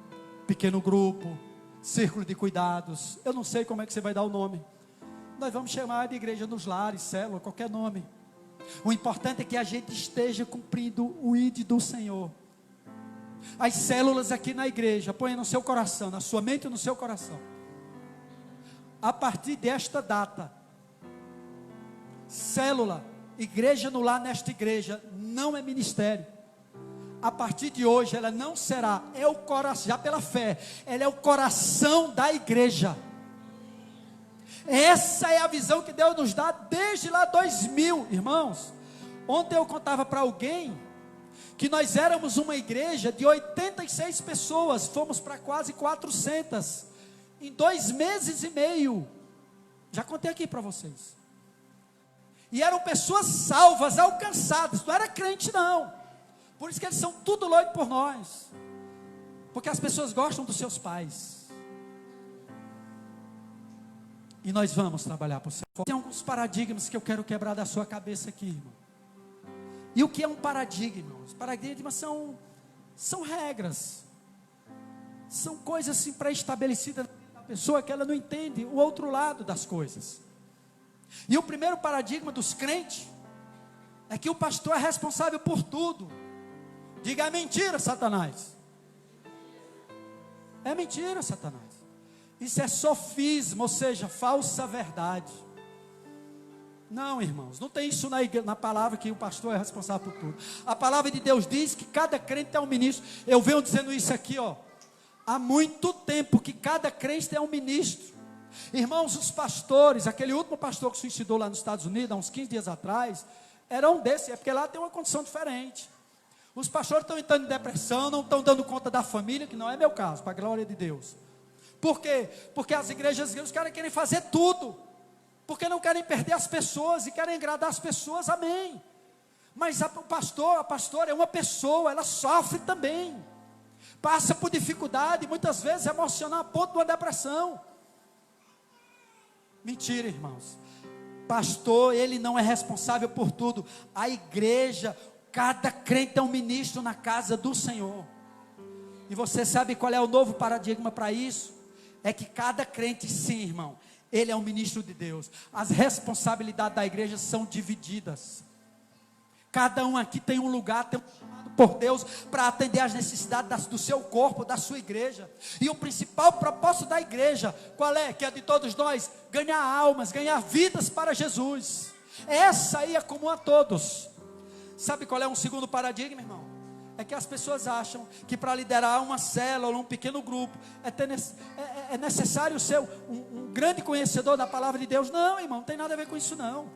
pequeno grupo, círculo de cuidados. Eu não sei como é que você vai dar o nome. Nós vamos chamar de igreja nos lares, célula, qualquer nome. O importante é que a gente esteja cumprindo o ID do Senhor. As células aqui na igreja, ponha no seu coração, na sua mente e no seu coração. A partir desta data, célula, igreja no lar nesta igreja, não é ministério. A partir de hoje ela não será, é o coração, já pela fé, ela é o coração da igreja. Essa é a visão que Deus nos dá desde lá 2000, irmãos. Ontem eu contava para alguém que nós éramos uma igreja de 86 pessoas, fomos para quase 400 em 2 meses e meio. Já contei aqui para vocês. E eram pessoas salvas, alcançadas, não era crente não. Por isso que eles são tudo louco por nós. Porque as pessoas gostam dos seus pais. E nós vamos trabalhar por você. Tem alguns paradigmas que eu quero quebrar da sua cabeça aqui, irmão. E o que é um paradigma, irmão? Os paradigmas são regras. São coisas assim pré-estabelecidas da pessoa que ela não entende o outro lado das coisas. E o primeiro paradigma dos crentes é que o pastor é responsável por tudo. Diga, é mentira, Satanás. É mentira, Satanás. Isso é sofisma, ou seja, falsa verdade. Não, irmãos, não tem isso na palavra que o pastor é responsável por tudo. A palavra de Deus diz que cada crente é um ministro. Eu venho dizendo isso aqui, há muito tempo que cada crente é um ministro. Irmãos, os pastores, aquele último pastor que se suicidou lá nos Estados Unidos, há uns 15 dias atrás, era um desses, é porque lá tem uma condição diferente. Os pastores estão entrando em depressão, não estão dando conta da família, que não é meu caso, para a glória de Deus. Por quê? Porque as igrejas, os caras querem fazer tudo, porque não querem perder as pessoas e querem agradar as pessoas, amém. Mas o pastor, a pastora é uma pessoa, ela sofre também, passa por dificuldade, muitas vezes emocional a ponto de uma depressão. Mentira, irmãos. Pastor, ele não é responsável por tudo. A igreja, cada crente é um ministro na casa do Senhor. E você sabe qual é o novo paradigma para isso? É que cada crente, sim, irmão, ele é um ministro de Deus. As responsabilidades da igreja são divididas. Cada um aqui tem um lugar, tem um chamado por Deus para atender às necessidades do seu corpo, da sua igreja. E o principal propósito da igreja, qual é? Que é de todos nós, ganhar almas, ganhar vidas para Jesus. Essa aí é comum a todos. Sabe qual é um segundo paradigma, irmão? é que as pessoas acham que para liderar uma célula ou um pequeno grupo é necessário ser um grande conhecedor da palavra de Deus. Não, irmão, não tem nada a ver com isso não.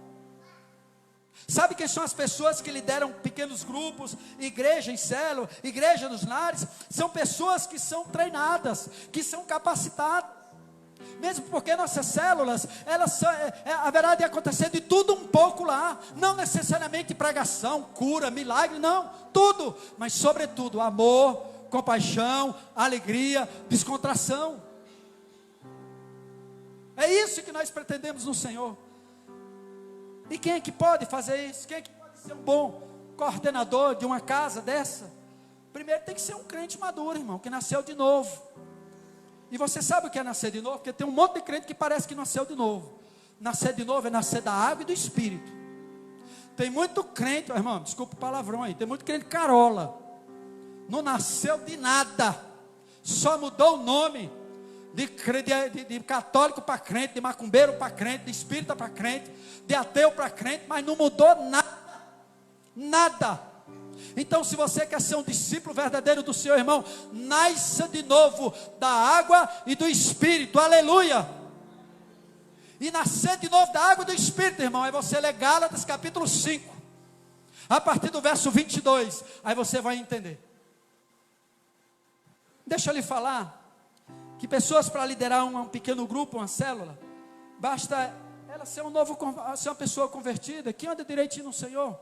Sabe quem são as pessoas que lideram pequenos grupos, igreja em célula, igreja nos lares? São pessoas que são treinadas, que são capacitadas. Mesmo porque nossas células, elas são, haverá de acontecer de tudo um pouco lá. Não necessariamente pregação, cura, milagre, não. Tudo, mas sobretudo amor, compaixão, alegria, descontração. É isso que nós pretendemos no Senhor. E quem é que pode fazer isso? Quem é que pode ser um bom coordenador de uma casa dessa? Primeiro tem que ser um crente maduro, irmão, que nasceu de novo. E você sabe o que é nascer de novo? Porque tem um monte de crente que parece que nasceu de novo. Nascer de novo é nascer da água e do Espírito. Tem muito crente, irmão, desculpa o palavrão aí, tem muito crente carola. Não nasceu de nada. Só mudou o nome. De católico para crente, de macumbeiro para crente, de espírita para crente, de ateu para crente, mas não mudou nada. Nada. Então, se você quer ser um discípulo verdadeiro do Senhor, irmão, nasça de novo da água e do Espírito, aleluia. E nascer de novo da água e do Espírito, irmão, é você ler Gálatas capítulo 5, a partir do verso 22, aí você vai entender. Deixa eu lhe falar, que pessoas para liderar um pequeno grupo, uma célula, basta ela ser uma pessoa convertida, que anda direitinho no Senhor,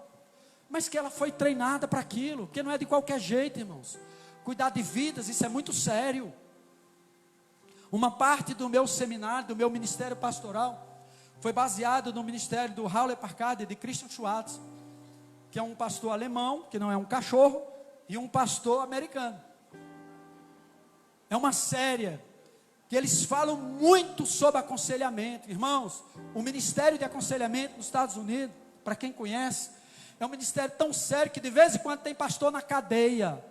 mas que ela foi treinada para aquilo, que não é de qualquer jeito, irmãos. Cuidar de vidas, isso é muito sério. Uma parte do meu seminário, do meu ministério pastoral, foi baseado no ministério do Raul Eparcade, de Christian Schwartz, que é um pastor alemão, que não é um cachorro, e um pastor americano. É uma série que eles falam muito sobre aconselhamento. Irmãos, o ministério de aconselhamento nos Estados Unidos, para quem conhece, é um ministério tão sério que de vez em quando tem pastor na cadeia,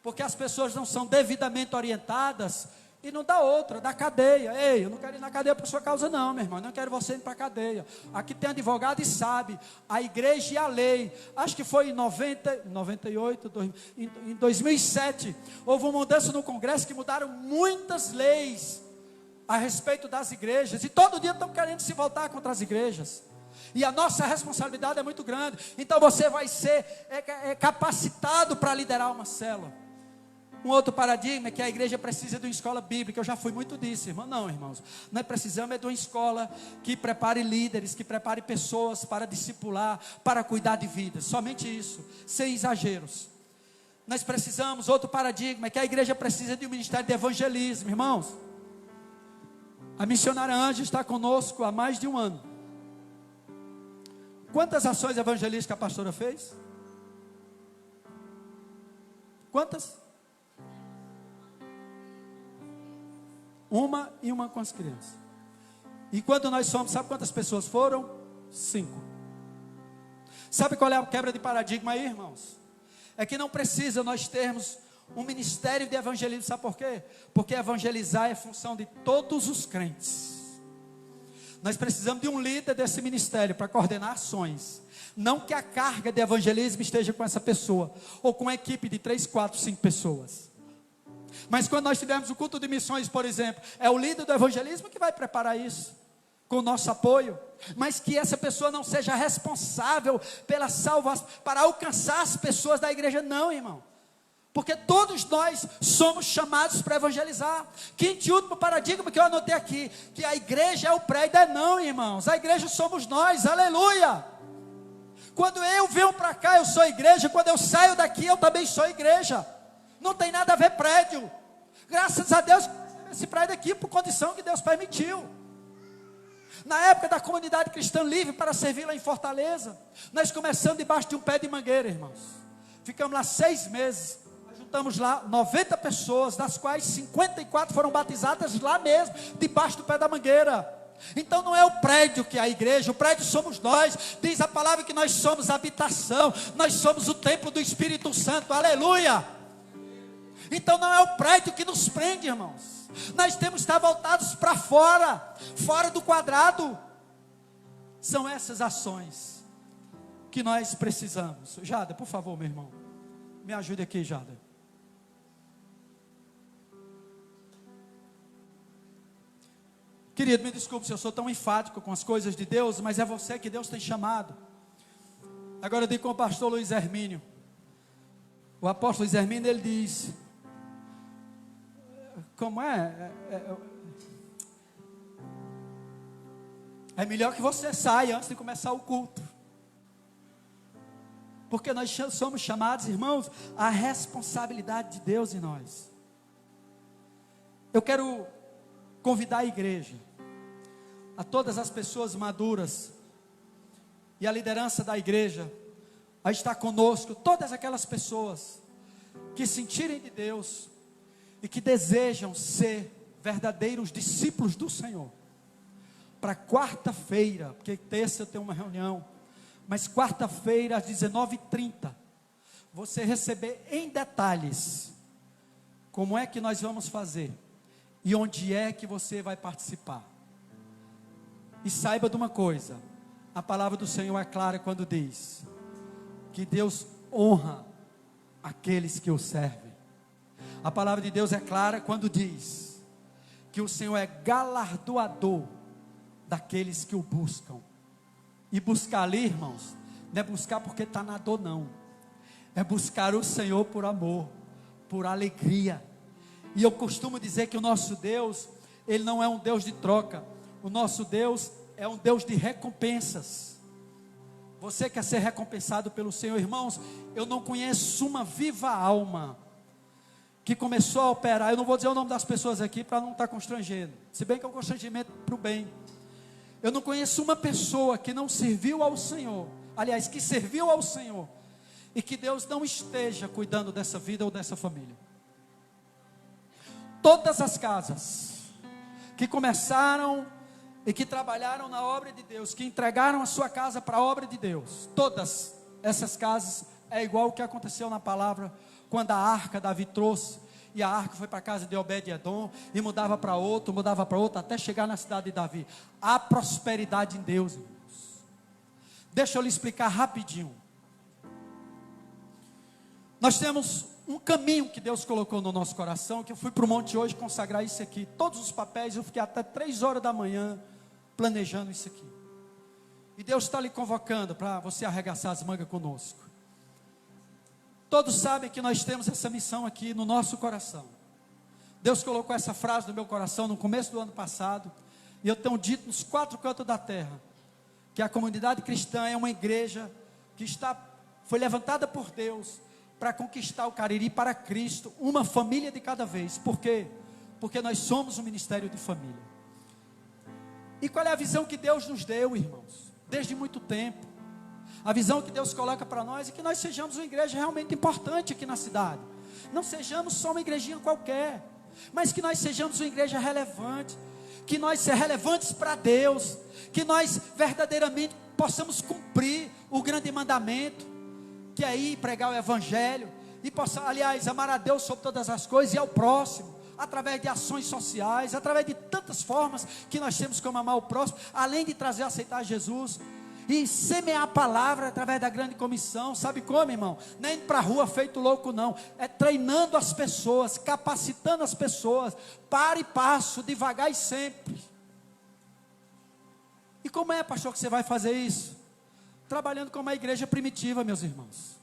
porque as pessoas não são devidamente orientadas, e não dá outra, da cadeia. Ei, eu não quero ir na cadeia por sua causa não, meu irmão, eu não quero você ir para a cadeia. Aqui tem advogado e sabe, a igreja e a lei. Acho que foi em 2007, houve uma mudança no Congresso que mudaram muitas leis a respeito das igrejas, e todo dia estão querendo se voltar contra as igrejas. E a nossa responsabilidade é muito grande. Então você vai ser capacitado para liderar uma célula. Um outro paradigma é que a igreja precisa de uma escola bíblica. Eu já fui muito disso, irmão. Não, irmãos, nós precisamos de uma escola que prepare líderes, que prepare pessoas para discipular, para cuidar de vidas. Somente isso, sem exageros. Nós precisamos, outro paradigma é que a igreja precisa de um ministério de evangelismo, irmãos. A missionária Ângela está conosco há mais de um ano. Quantas ações evangelísticas a pastora fez? Quantas? Uma e uma com as crianças. E quando nós somos, sabe quantas pessoas foram? 5. Sabe qual é a quebra de paradigma aí, irmãos? É que não precisa nós termos um ministério de evangelismo, sabe por quê? Porque evangelizar é função de todos os crentes. Nós precisamos de um líder desse ministério para coordenar ações. Não que a carga de evangelismo esteja com essa pessoa, ou com uma equipe de 3, 4, 5 pessoas. Mas quando nós tivermos o culto de missões, por exemplo, é o líder do evangelismo que vai preparar isso, com o nosso apoio. Mas que essa pessoa não seja responsável pela salvação, para alcançar as pessoas da igreja, não, irmão. Porque todos nós somos chamados para evangelizar. Quinto e último paradigma que eu anotei aqui, que a igreja é o prédio, não, irmãos. A igreja somos nós, aleluia. Quando eu venho para cá, eu sou igreja. Quando eu saio daqui, eu também sou igreja. Não tem nada a ver prédio. Graças a Deus, esse prédio aqui, por condição que Deus permitiu. Na época da comunidade cristã livre para servir lá em Fortaleza, nós começamos debaixo de um pé de mangueira, irmãos. Ficamos lá 6 meses. Juntamos lá 90 pessoas, das quais 54 foram batizadas lá mesmo, debaixo do pé da mangueira. Então não é o prédio que é a igreja, o prédio somos nós. Diz a palavra que nós somos a habitação, nós somos o templo do Espírito Santo, aleluia. Então não é o prédio que nos prende, irmãos. Nós temos que estar voltados para fora, fora do quadrado. São essas ações que nós precisamos. Jada, por favor, meu irmão. Me ajude aqui, Jada. Querido, me desculpe se eu sou tão enfático com as coisas de Deus, mas é você que Deus tem chamado. Agora eu digo com o pastor Luiz Hermínio. O apóstolo Luiz Hermínio, ele diz, como é melhor que você saia antes de começar o culto. Porque nós somos chamados, irmãos, à responsabilidade de Deus em nós. Eu quero convidar a igreja, a todas as pessoas maduras e a liderança da igreja a estar conosco, todas aquelas pessoas que sentirem de Deus e que desejam ser verdadeiros discípulos do Senhor. Para quarta-feira, porque terça eu tenho uma reunião, mas quarta-feira às 19h30, você receber em detalhes como é que nós vamos fazer e onde é que você vai participar. E saiba de uma coisa, a palavra do Senhor é clara quando diz que Deus honra aqueles que o servem. A palavra de Deus é clara quando diz que o Senhor é galardoador daqueles que o buscam. E buscar ali, irmãos, não é buscar porque está na dor, não. É buscar o Senhor por amor, por alegria. E eu costumo dizer que o nosso Deus, Ele não é um Deus de troca. O nosso Deus é um Deus de recompensas. Você quer ser recompensado pelo Senhor, irmãos? Eu não conheço uma viva alma que começou a operar. Eu não vou dizer o nome das pessoas aqui para não estar constrangendo, se bem que é um constrangimento para o bem. Eu não conheço uma pessoa que não serviu ao Senhor, aliás, que serviu ao Senhor, e que Deus não esteja cuidando dessa vida ou dessa família. Todas as casas que começaram e que trabalharam na obra de Deus, que entregaram a sua casa para a obra de Deus, todas essas casas, é igual o que aconteceu na palavra, quando a arca Davi trouxe, e a arca foi para a casa de Obed-Edom, e mudava para outro, até chegar na cidade de Davi. Há prosperidade em Deus, irmãos. Deixa eu lhe explicar rapidinho. Nós temos um caminho que Deus colocou no nosso coração, que eu fui para o monte hoje consagrar isso aqui, todos os papéis, eu fiquei até 3 horas da manhã, planejando isso aqui, e Deus está lhe convocando, para você arregaçar as mangas conosco. Todos sabem que nós temos essa missão aqui no nosso coração. Deus colocou essa frase no meu coração no começo do ano passado, e eu tenho dito nos 4 cantos da terra, que a comunidade cristã é uma igreja que foi levantada por Deus, para conquistar o Cariri para Cristo, uma família de cada vez. Por quê? Porque nós somos um ministério de família. E qual é a visão que Deus nos deu, irmãos? Desde muito tempo. A visão que Deus coloca para nós é que nós sejamos uma igreja realmente importante aqui na cidade. Não sejamos só uma igrejinha qualquer, mas que nós sejamos uma igreja relevante, que nós sejamos relevantes para Deus, que nós verdadeiramente possamos cumprir o grande mandamento, que é ir pregar o evangelho, e possamos, aliás, amar a Deus sobre todas as coisas e ao próximo, através de ações sociais, através de tantas formas que nós temos como amar o próximo, além de trazer a aceitar Jesus, e semear a palavra através da grande comissão. Sabe como, irmão? Nem para a rua feito louco, não. É treinando as pessoas, capacitando as pessoas, para e passo, devagar e sempre. E como é, pastor, que você vai fazer isso? Trabalhando como a igreja primitiva, meus irmãos.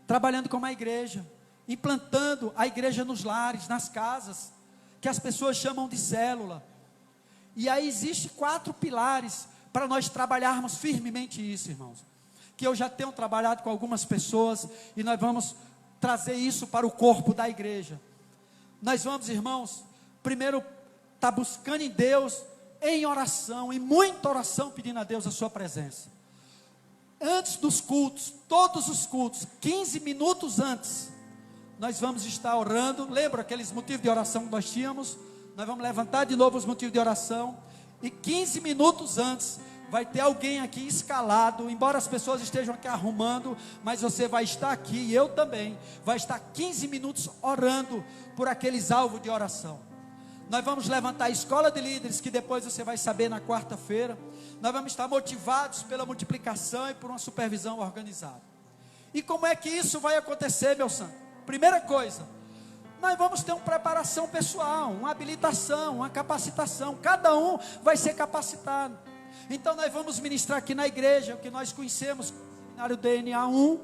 Trabalhando como a igreja, implantando a igreja nos lares, nas casas, que as pessoas chamam de célula. E aí existe 4 pilares para nós trabalharmos firmemente isso, irmãos, que eu já tenho trabalhado com algumas pessoas, e nós vamos trazer isso para o corpo da igreja. Nós vamos, irmãos, primeiro estar buscando em Deus, em oração, em muita oração, pedindo a Deus a sua presença. Antes dos cultos, todos os cultos, 15 minutos antes, nós vamos estar orando. Lembra aqueles motivos de oração que nós tínhamos? Nós vamos levantar de novo os motivos de oração, e 15 minutos antes, vai ter alguém aqui escalado, embora as pessoas estejam aqui arrumando, mas você vai estar aqui, e eu também, vai estar 15 minutos orando, por aqueles alvos de oração. Nós vamos levantar a escola de líderes, que depois você vai saber na quarta-feira. Nós vamos estar motivados pela multiplicação e por uma supervisão organizada. E como é que isso vai acontecer, meu santo? Primeira coisa, nós vamos ter uma preparação pessoal, uma habilitação, uma capacitação. Cada um vai ser capacitado. Então nós vamos ministrar aqui na igreja, o que nós conhecemos, o seminário DNA 1.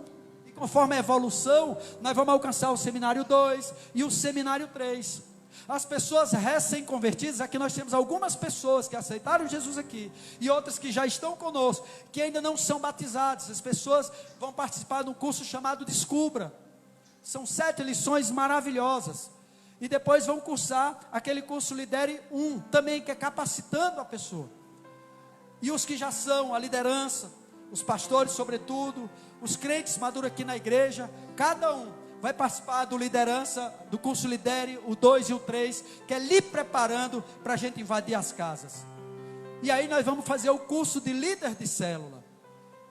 E conforme a evolução, nós vamos alcançar o seminário 2 e o seminário 3. As pessoas recém-convertidas, aqui nós temos algumas pessoas que aceitaram Jesus aqui, e outras que já estão conosco, que ainda não são batizadas. As pessoas vão participar de um curso chamado Descubra. São 7 lições maravilhosas. E depois vão cursar aquele curso Lidere 1, também, que é capacitando a pessoa. E os que já são a liderança, os pastores sobretudo, os crentes maduros aqui na igreja, cada um vai participar do liderança, do curso Lidere, o 2 e o 3, que é lhe preparando para a gente invadir as casas. E aí nós vamos fazer o curso de líder de célula.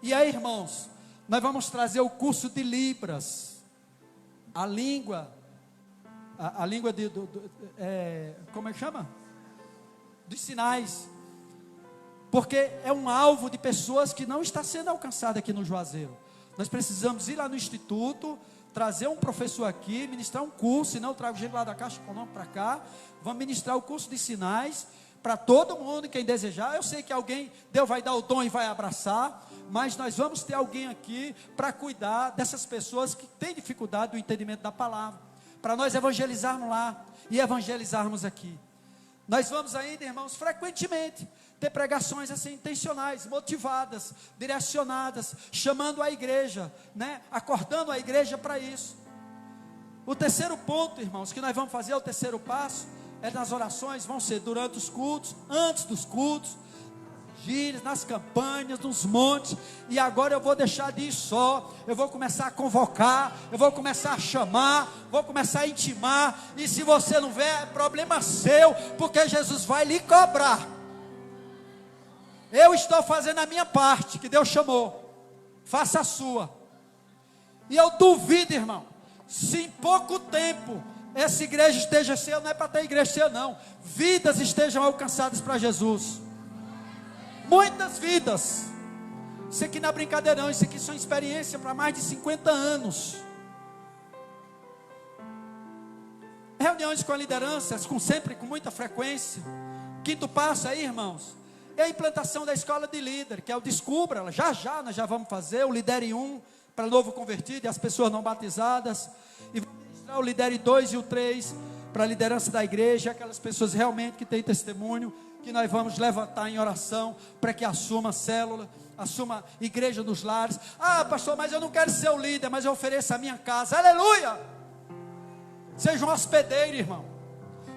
E aí, irmãos, nós vamos trazer o curso de Libras. A língua como é que chama? Dos sinais. Porque é um alvo de pessoas que não está sendo alcançado aqui no Juazeiro. Nós precisamos ir lá no instituto, trazer um professor aqui, ministrar um curso, senão eu trago gente lá da Caixa Econômica para cá, vamos ministrar o curso de sinais, para todo mundo, quem desejar. Eu sei que alguém, Deus vai dar o dom e vai abraçar, mas nós vamos ter alguém aqui para cuidar dessas pessoas que têm dificuldade do entendimento da palavra, para nós evangelizarmos lá e evangelizarmos aqui. Nós vamos ainda, irmãos, frequentemente ter pregações assim intencionais, motivadas, direcionadas, chamando a igreja, né? Acordando a igreja para isso. O terceiro ponto, irmãos, que nós vamos fazer, o terceiro passo, é nas orações, vão ser durante os cultos, antes dos cultos, gírias, nas campanhas, nos montes. E agora eu vou deixar de ir só, eu vou começar a convocar, eu vou começar a chamar, vou começar a intimar. E se você não vier, é problema seu, porque Jesus vai lhe cobrar. Eu estou fazendo a minha parte, que Deus chamou, faça a sua. E eu duvido, irmão, se em pouco tempo essa igreja esteja cheia, não é para ter igreja cheia não, vidas estejam alcançadas para Jesus. Muitas vidas. Isso aqui não é brincadeira não, isso aqui são experiência para mais de 50 anos. Reuniões com a liderança, sempre com muita frequência. Quinto passo aí, irmãos, é a implantação da escola de líder, que é o Descubra. Já nós já vamos fazer o Lidere 1 para novo convertido e as pessoas não batizadas, e vamos ministrar o Lidere 2 e o 3 para a liderança da igreja, aquelas pessoas realmente que têm testemunho, que nós vamos levantar em oração para que assuma a célula, assuma a igreja dos lares. Ah, pastor, mas eu não quero ser o líder, mas eu ofereço a minha casa. Aleluia! Seja um hospedeiro, irmão.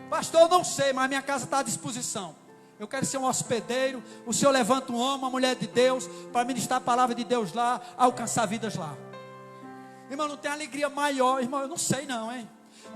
Pastor, eu não sei, mas a minha casa está à disposição. Eu quero ser um hospedeiro. O Senhor levanta um homem, uma mulher de Deus, para ministrar a palavra de Deus lá, alcançar vidas lá. Irmão, não tem alegria maior, irmão, eu não sei não, hein?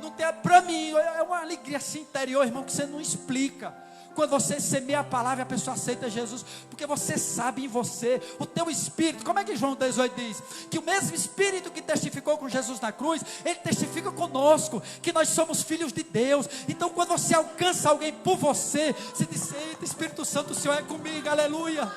Não tem, para mim, é uma alegria assim interior, irmão, que você não explica. Quando você semeia a palavra, a pessoa aceita Jesus, porque você sabe em você, o teu espírito, como é que João 18 diz? Que o mesmo espírito que testificou com Jesus na cruz, ele testifica conosco, que nós somos filhos de Deus. Então quando você alcança alguém por você, você diz: eita, Espírito Santo, o Senhor é comigo, aleluia.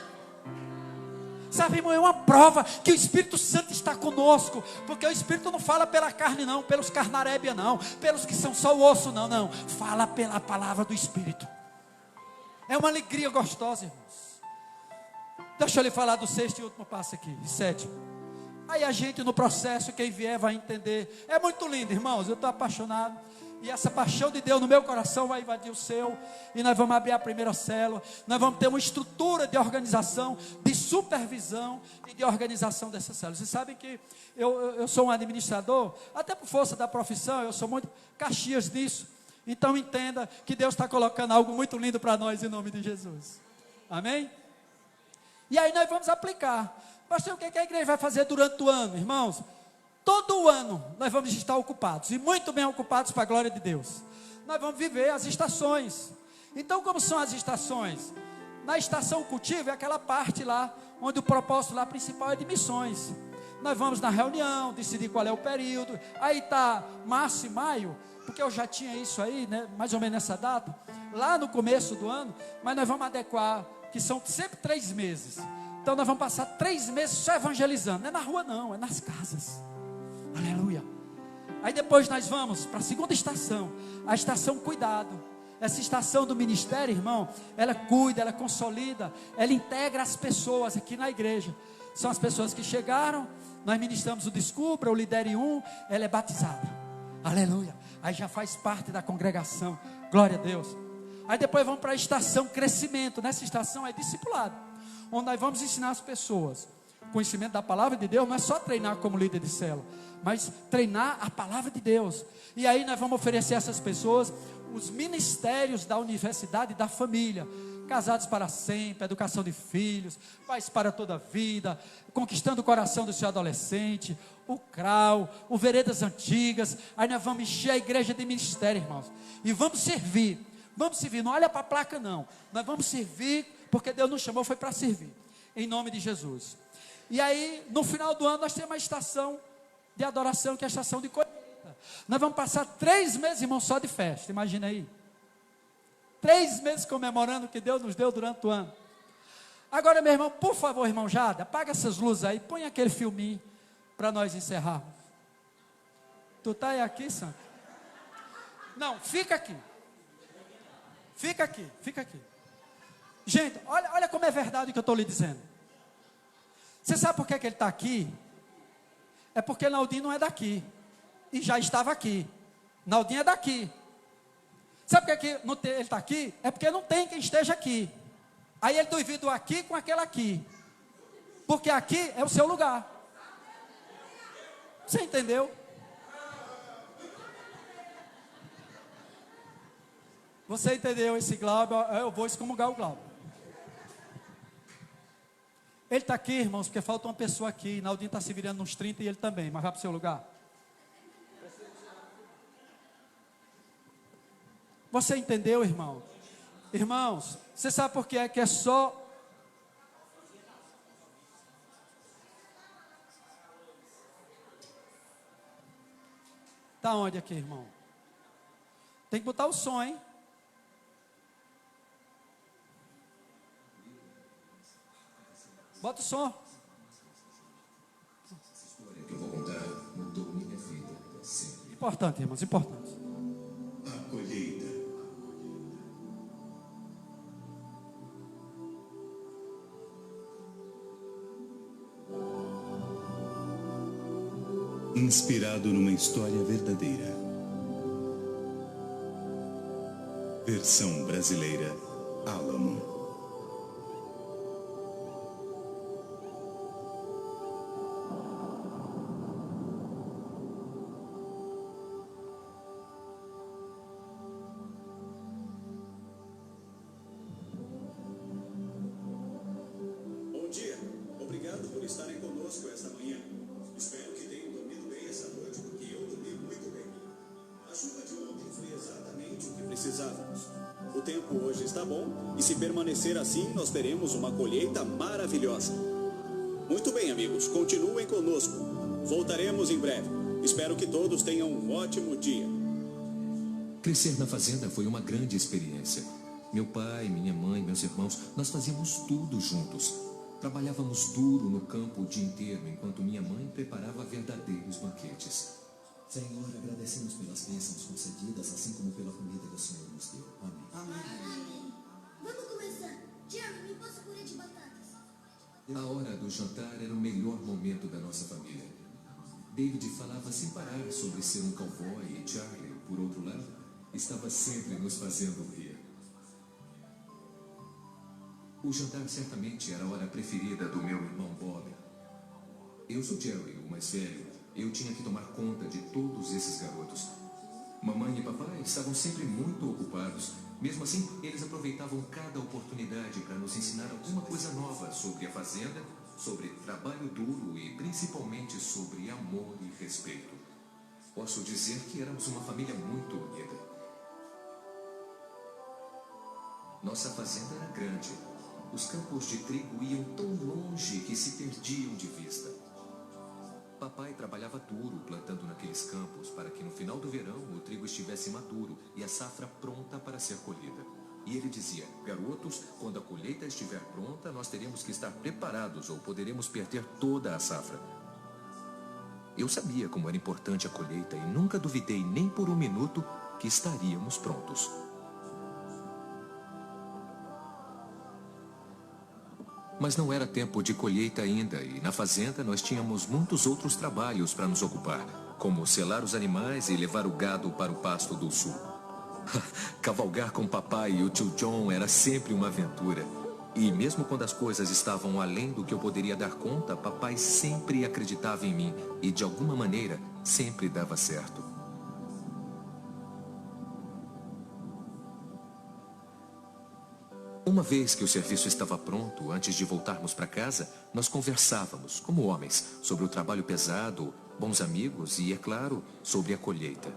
Sabe, irmão, é uma prova que o Espírito Santo está conosco, porque o Espírito não fala pela carne não, pelos carnarébia não, pelos que são só o osso não, fala pela palavra do Espírito. É uma alegria gostosa, irmãos. Deixa eu lhe falar do sexto e último passo aqui, e sétimo. Aí a gente no processo, quem vier vai entender. É muito lindo, irmãos, eu estou apaixonado. E essa paixão de Deus no meu coração vai invadir o seu. E nós vamos abrir a primeira célula. Nós vamos ter uma estrutura de organização, de supervisão e de organização dessa célula. Vocês sabem que eu sou um administrador, até por força da profissão, eu sou muito Caxias nisso. Então entenda que Deus está colocando algo muito lindo para nós em nome de Jesus. Amém? E aí nós vamos aplicar. Pastor, o que a igreja vai fazer durante o ano, irmãos? Todo o ano nós vamos estar ocupados, e muito bem ocupados para a glória de Deus. Nós vamos viver as estações. Então como são as estações? Na estação cultivo é aquela parte lá, onde o propósito lá principal é de missões. Nós vamos na reunião, decidir qual é o período. Aí está março e maio, porque eu já tinha isso aí, né, mais ou menos nessa data, lá no começo do ano, mas nós vamos adequar, que são sempre 3 meses. Então nós vamos passar 3 meses só evangelizando. Não é na rua não, é nas casas. Aleluia. Aí depois nós vamos para a segunda estação, a estação cuidado. Essa estação do ministério, irmão, ela cuida, ela consolida, ela integra as pessoas aqui na igreja. São as pessoas que chegaram, nós ministramos o Descubra, o Lidere Um, ela é batizada. Aleluia. Aí já faz parte da congregação. Glória a Deus. Aí depois vamos para a estação crescimento. Nessa estação é discipulado, onde nós vamos ensinar as pessoas. O conhecimento da palavra de Deus não é só treinar como líder de célula, mas treinar a palavra de Deus. E aí nós vamos oferecer a essas pessoas os ministérios da universidade e da família. Casados para sempre, educação de filhos, pais para toda a vida, conquistando o coração do seu adolescente, o CRAU, o Veredas Antigas. Aí nós vamos encher a igreja de ministério, irmãos, e vamos servir, não olha para a placa não, nós vamos servir, porque Deus nos chamou, foi para servir, em nome de Jesus. E aí, no final do ano, nós temos uma estação de adoração, que é a estação de colheita. Nós vamos passar 3 meses, irmão, só de festa, imagina aí, 3 meses comemorando o que Deus nos deu durante o ano. Agora, meu irmão, por favor, irmão Jada, apaga essas luzes aí, põe aquele filminho, para nós encerrarmos. Tu está aí aqui, Santo? Não, fica aqui. Fica aqui, fica aqui. Gente, olha como é verdade o que eu estou lhe dizendo. Você sabe por que ele está aqui? É porque Naldinho não é daqui, e já estava aqui. Naldinho é daqui. Sabe por que ele está aqui? É porque não tem quem esteja aqui. Aí ele dividiu aqui com aquele aqui, porque aqui é o seu lugar. Você entendeu? Você entendeu esse Glauber? Eu vou excomungar o Glauber. Ele está aqui, irmãos, porque falta uma pessoa aqui. Naldinho está se virando nos 30 e ele também, mas vai para o seu lugar. Você entendeu, irmão? Irmãos, você sabe por que é só... Está onde aqui, irmão? Tem que botar o som, hein? Bota o som. Essa história que eu vou contar mudou minha vida para sempre. Importante, irmãos, importante. A colheita. Inspirado numa história verdadeira. Versão brasileira, Álamo. Bom dia, obrigado por estarem conosco esta manhã. Espero que tenham dormido bem essa noite, porque eu dormi muito bem. A chuva de ontem foi exatamente o que precisávamos. O tempo hoje está bom e, se permanecer assim, nós teremos uma colheita maravilhosa. Muito bem, amigos, continuem conosco. Voltaremos em breve. Espero que todos tenham um ótimo dia. Crescer na fazenda foi uma grande experiência. Meu pai, minha mãe, meus irmãos, nós fazíamos tudo juntos. Trabalhávamos duro no campo o dia inteiro, enquanto minha mãe preparava verdadeiros banquetes. Senhor, agradecemos pelas bênçãos concedidas, assim como pela comida que o Senhor nos deu. Amém. Amém. Vamos começar. Jerry, me passa purê de batatas. A hora do jantar era o melhor momento da nossa família. David falava sem parar sobre ser um cowboy e Charlie, por outro lado, estava sempre nos fazendo rir. O jantar certamente era a hora preferida do meu irmão Bob. Eu sou Jerry, o mais velho. Eu tinha que tomar conta de todos esses garotos. Mamãe e papai estavam sempre muito ocupados. Mesmo assim, eles aproveitavam cada oportunidade para nos ensinar alguma coisa nova sobre a fazenda, sobre trabalho duro e principalmente sobre amor e respeito. Posso dizer que éramos uma família muito unida. Nossa fazenda era grande. Os campos de trigo iam tão longe que se perdiam de vista. Papai trabalhava duro plantando naqueles campos para que no final do verão o trigo estivesse maduro e a safra pronta para ser colhida. E ele dizia: garotos, quando a colheita estiver pronta, nós teremos que estar preparados ou poderemos perder toda a safra. Eu sabia como era importante a colheita e nunca duvidei nem por um minuto que estaríamos prontos. Mas não era tempo de colheita ainda e na fazenda nós tínhamos muitos outros trabalhos para nos ocupar, como selar os animais e levar o gado para o pasto do sul. Cavalgar com o papai e o tio John era sempre uma aventura. E mesmo quando as coisas estavam além do que eu poderia dar conta, papai sempre acreditava em mim e, de alguma maneira, sempre dava certo. Uma vez que o serviço estava pronto, antes de voltarmos para casa, nós conversávamos, como homens, sobre o trabalho pesado, bons amigos e, é claro, sobre a colheita.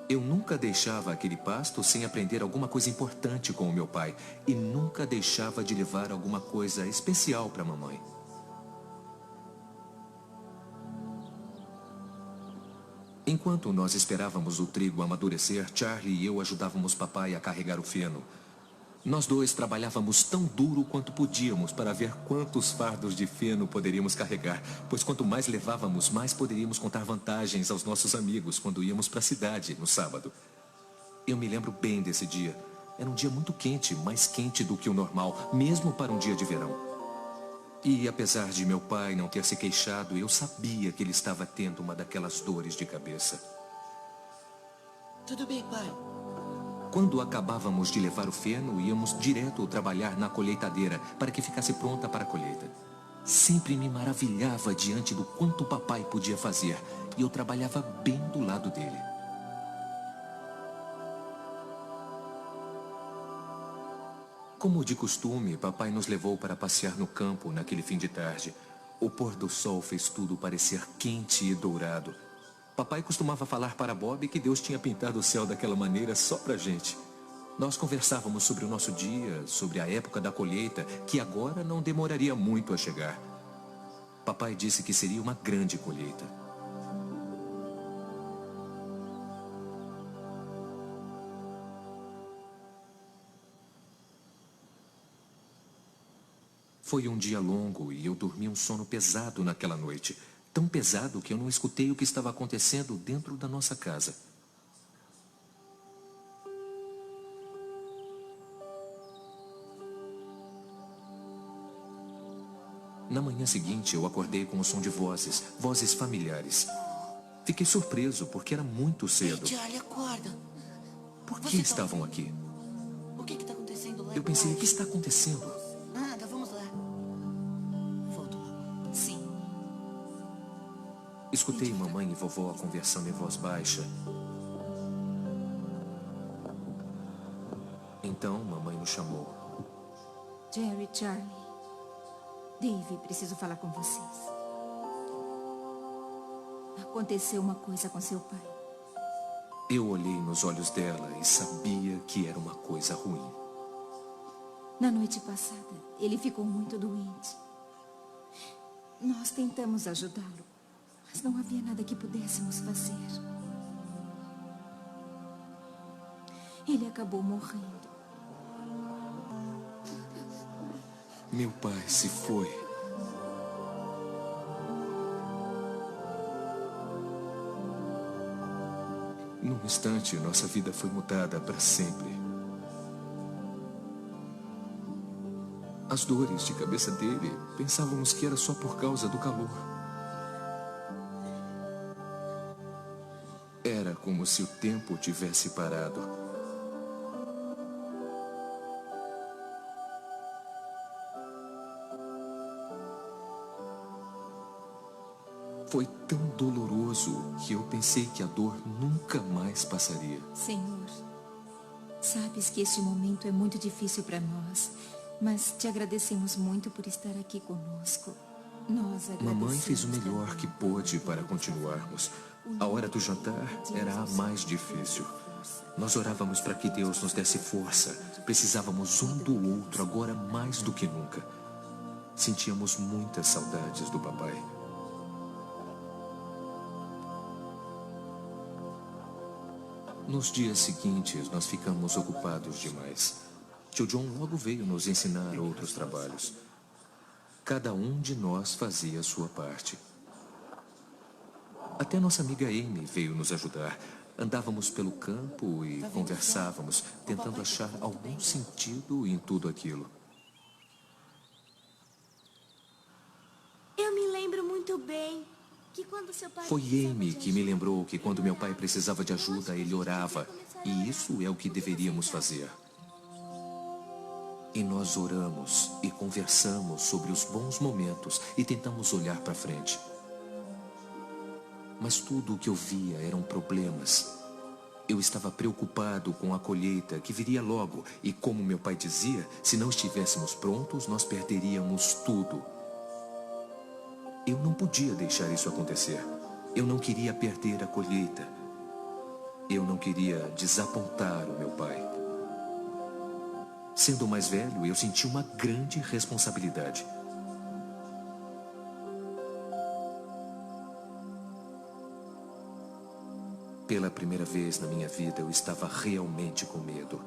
Eu nunca deixava aquele pasto sem aprender alguma coisa importante com o meu pai e nunca deixava de levar alguma coisa especial para a mamãe. Enquanto nós esperávamos o trigo amadurecer, Charlie e eu ajudávamos papai a carregar o feno. Nós dois trabalhávamos tão duro quanto podíamos para ver quantos fardos de feno poderíamos carregar, pois quanto mais levávamos, mais poderíamos contar vantagens aos nossos amigos quando íamos para a cidade no sábado. Eu me lembro bem desse dia. Era um dia muito quente, mais quente do que o normal, mesmo para um dia de verão. E apesar de meu pai não ter se queixado, eu sabia que ele estava tendo uma daquelas dores de cabeça. Tudo bem, pai. Quando acabávamos de levar o feno, íamos direto trabalhar na colheitadeira para que ficasse pronta para a colheita. Sempre me maravilhava diante do quanto o papai podia fazer e eu trabalhava bem do lado dele. Como de costume, papai nos levou para passear no campo naquele fim de tarde. O pôr do sol fez tudo parecer quente e dourado. Papai costumava falar para Bob que Deus tinha pintado o céu daquela maneira só pra gente. Nós conversávamos sobre o nosso dia, sobre a época da colheita, que agora não demoraria muito a chegar. Papai disse que seria uma grande colheita. Foi um dia longo e eu dormi um sono pesado naquela noite. Tão pesado que eu não escutei o que estava acontecendo dentro da nossa casa. Na manhã seguinte, eu acordei com o som de vozes familiares. Fiquei surpreso porque era muito cedo. Ei, Charlie, acorda. Por que estavam aqui? O que está acontecendo lá? Eu pensei, o que está acontecendo? Nada, vamos lá. Volto logo. Sim. Escutei mamãe e vovó conversando em voz baixa. Então, mamãe nos chamou. Jerry, Charlie, Dave, preciso falar com vocês. Aconteceu uma coisa com seu pai. Eu olhei nos olhos dela e sabia que era uma coisa ruim. Na noite passada, ele ficou muito doente. Nós tentamos ajudá-lo, mas não havia nada que pudéssemos fazer. Ele acabou morrendo. Meu pai se foi. Num instante, nossa vida foi mudada para sempre. As dores de cabeça dele, pensávamos que era só por causa do calor. Era como se o tempo tivesse parado. Foi tão doloroso que eu pensei que a dor nunca mais passaria. Senhor, sabes que este momento é muito difícil para nós, mas te agradecemos muito por estar aqui conosco. Nós agradecemos. Mamãe fez o melhor que pôde para continuarmos. A hora do jantar era a mais difícil. Nós orávamos para que Deus nos desse força. Precisávamos um do outro agora mais do que nunca. Sentíamos muitas saudades do papai. Nos dias seguintes, nós ficamos ocupados demais. Tio John logo veio nos ensinar outros trabalhos. Cada um de nós fazia a sua parte. Até nossa amiga Amy veio nos ajudar. Andávamos pelo campo e conversávamos, tentando achar algum sentido em tudo aquilo. Eu me lembro muito bem que quando seu pai... Foi Amy que me lembrou que quando meu pai precisava de ajuda, ele orava. E isso é o que deveríamos fazer. E nós oramos e conversamos sobre os bons momentos e tentamos olhar para frente. Mas tudo o que eu via eram problemas. Eu estava preocupado com a colheita que viria logo. E como meu pai dizia, se não estivéssemos prontos, nós perderíamos tudo. Eu não podia deixar isso acontecer. Eu não queria perder a colheita. Eu não queria desapontar o meu pai. Sendo mais velho, eu senti uma grande responsabilidade. Pela primeira vez na minha vida, eu estava realmente com medo.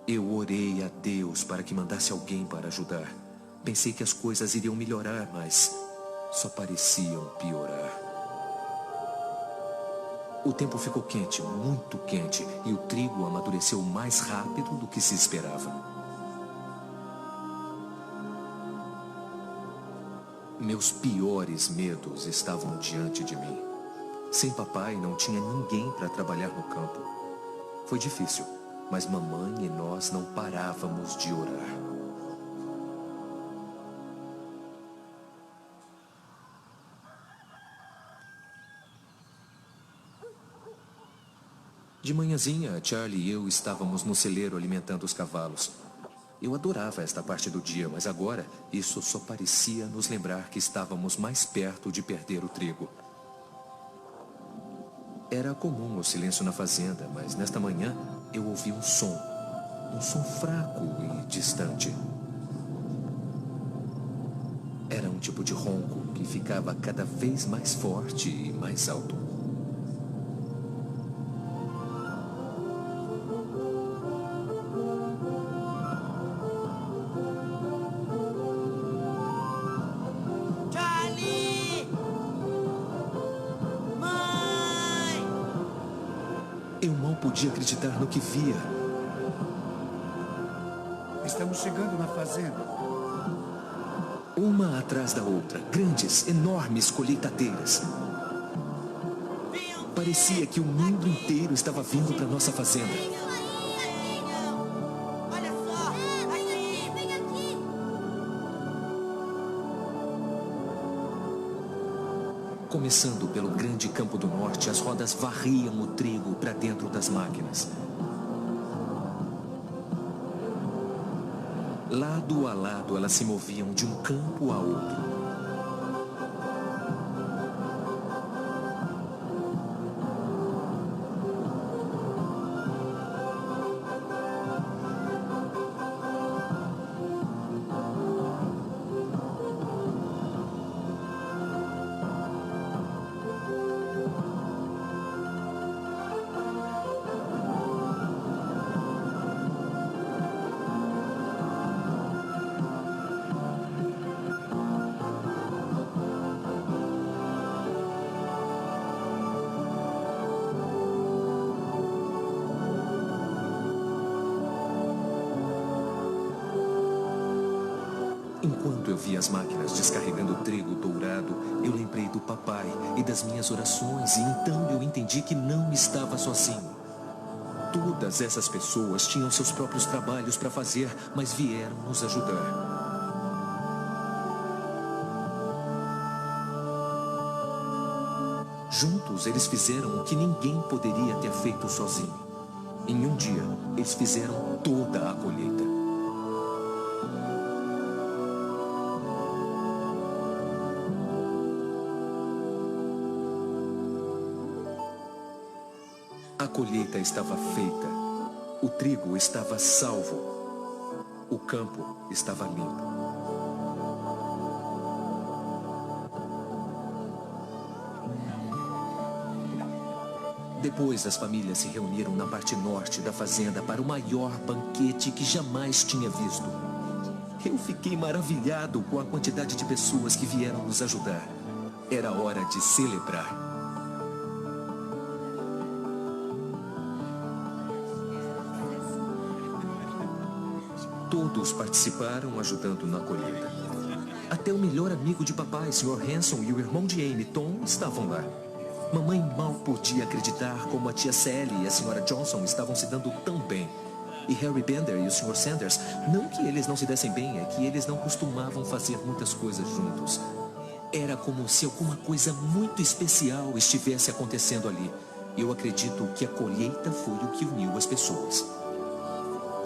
Eu orei a Deus para que mandasse alguém para ajudar. Pensei que as coisas iriam melhorar, mas só pareciam piorar. O tempo ficou quente, muito quente, e o trigo amadureceu mais rápido do que se esperava. Meus piores medos estavam diante de mim. Sem papai, não tinha ninguém para trabalhar no campo. Foi difícil, mas mamãe e nós não parávamos de orar. De manhãzinha, Charlie e eu estávamos no celeiro alimentando os cavalos. Eu adorava esta parte do dia, mas agora isso só parecia nos lembrar que estávamos mais perto de perder o trigo. Era comum o silêncio na fazenda, mas nesta manhã eu ouvi um som fraco e distante. Era um tipo de ronco que ficava cada vez mais forte e mais alto. Eu mal podia acreditar no que via. Estamos chegando na fazenda. Uma atrás da outra, grandes, enormes colheitadeiras. Parecia que o mundo inteiro estava vindo para nossa fazenda. Olha só! Vem aqui! Começando pelo grande campo do norte, as rodas varriam o trigo para dentro das máquinas. Lado a lado, elas se moviam de um campo a outro. Enquanto eu via as máquinas descarregando o trigo dourado, eu lembrei do papai e das minhas orações, e então eu entendi que não estava sozinho. Todas essas pessoas tinham seus próprios trabalhos para fazer, mas vieram nos ajudar. Juntos, eles fizeram o que ninguém poderia ter feito sozinho. Em um dia, eles fizeram toda a colheita. A colheita estava feita, o trigo estava salvo, o campo estava limpo. Depois, as famílias se reuniram na parte norte da fazenda para o maior banquete que jamais tinha visto. Eu fiquei maravilhado com a quantidade de pessoas que vieram nos ajudar. Era hora de celebrar. Todos participaram ajudando na colheita. Até o melhor amigo de papai, Sr. Hanson, e o irmão de Amy, Tom, estavam lá. Mamãe mal podia acreditar como a tia Sally e a Sra. Johnson estavam se dando tão bem. E Harry Bender e o Sr. Sanders, não que eles não se dessem bem, é que eles não costumavam fazer muitas coisas juntos. Era como se alguma coisa muito especial estivesse acontecendo ali. Eu acredito que a colheita foi o que uniu as pessoas.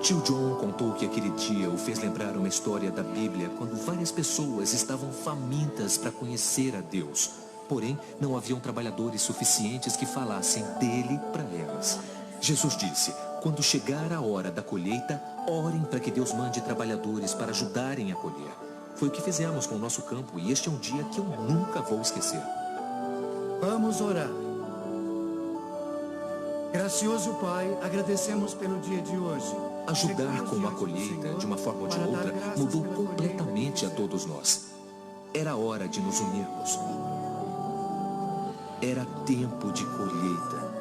Tio John contou que aquele dia o fez lembrar uma história da Bíblia quando várias pessoas estavam famintas para conhecer a Deus. Porém, não haviam trabalhadores suficientes que falassem dele para elas. Jesus disse: quando chegar a hora da colheita, orem para que Deus mande trabalhadores para ajudarem a colher. Foi o que fizemos com o nosso campo e este é um dia que eu nunca vou esquecer. Vamos orar. Gracioso Pai, agradecemos pelo dia de hoje. Ajudar com a colheita, de uma forma ou de outra, mudou completamente a todos nós. Era hora de nos unirmos. Era tempo de colheita.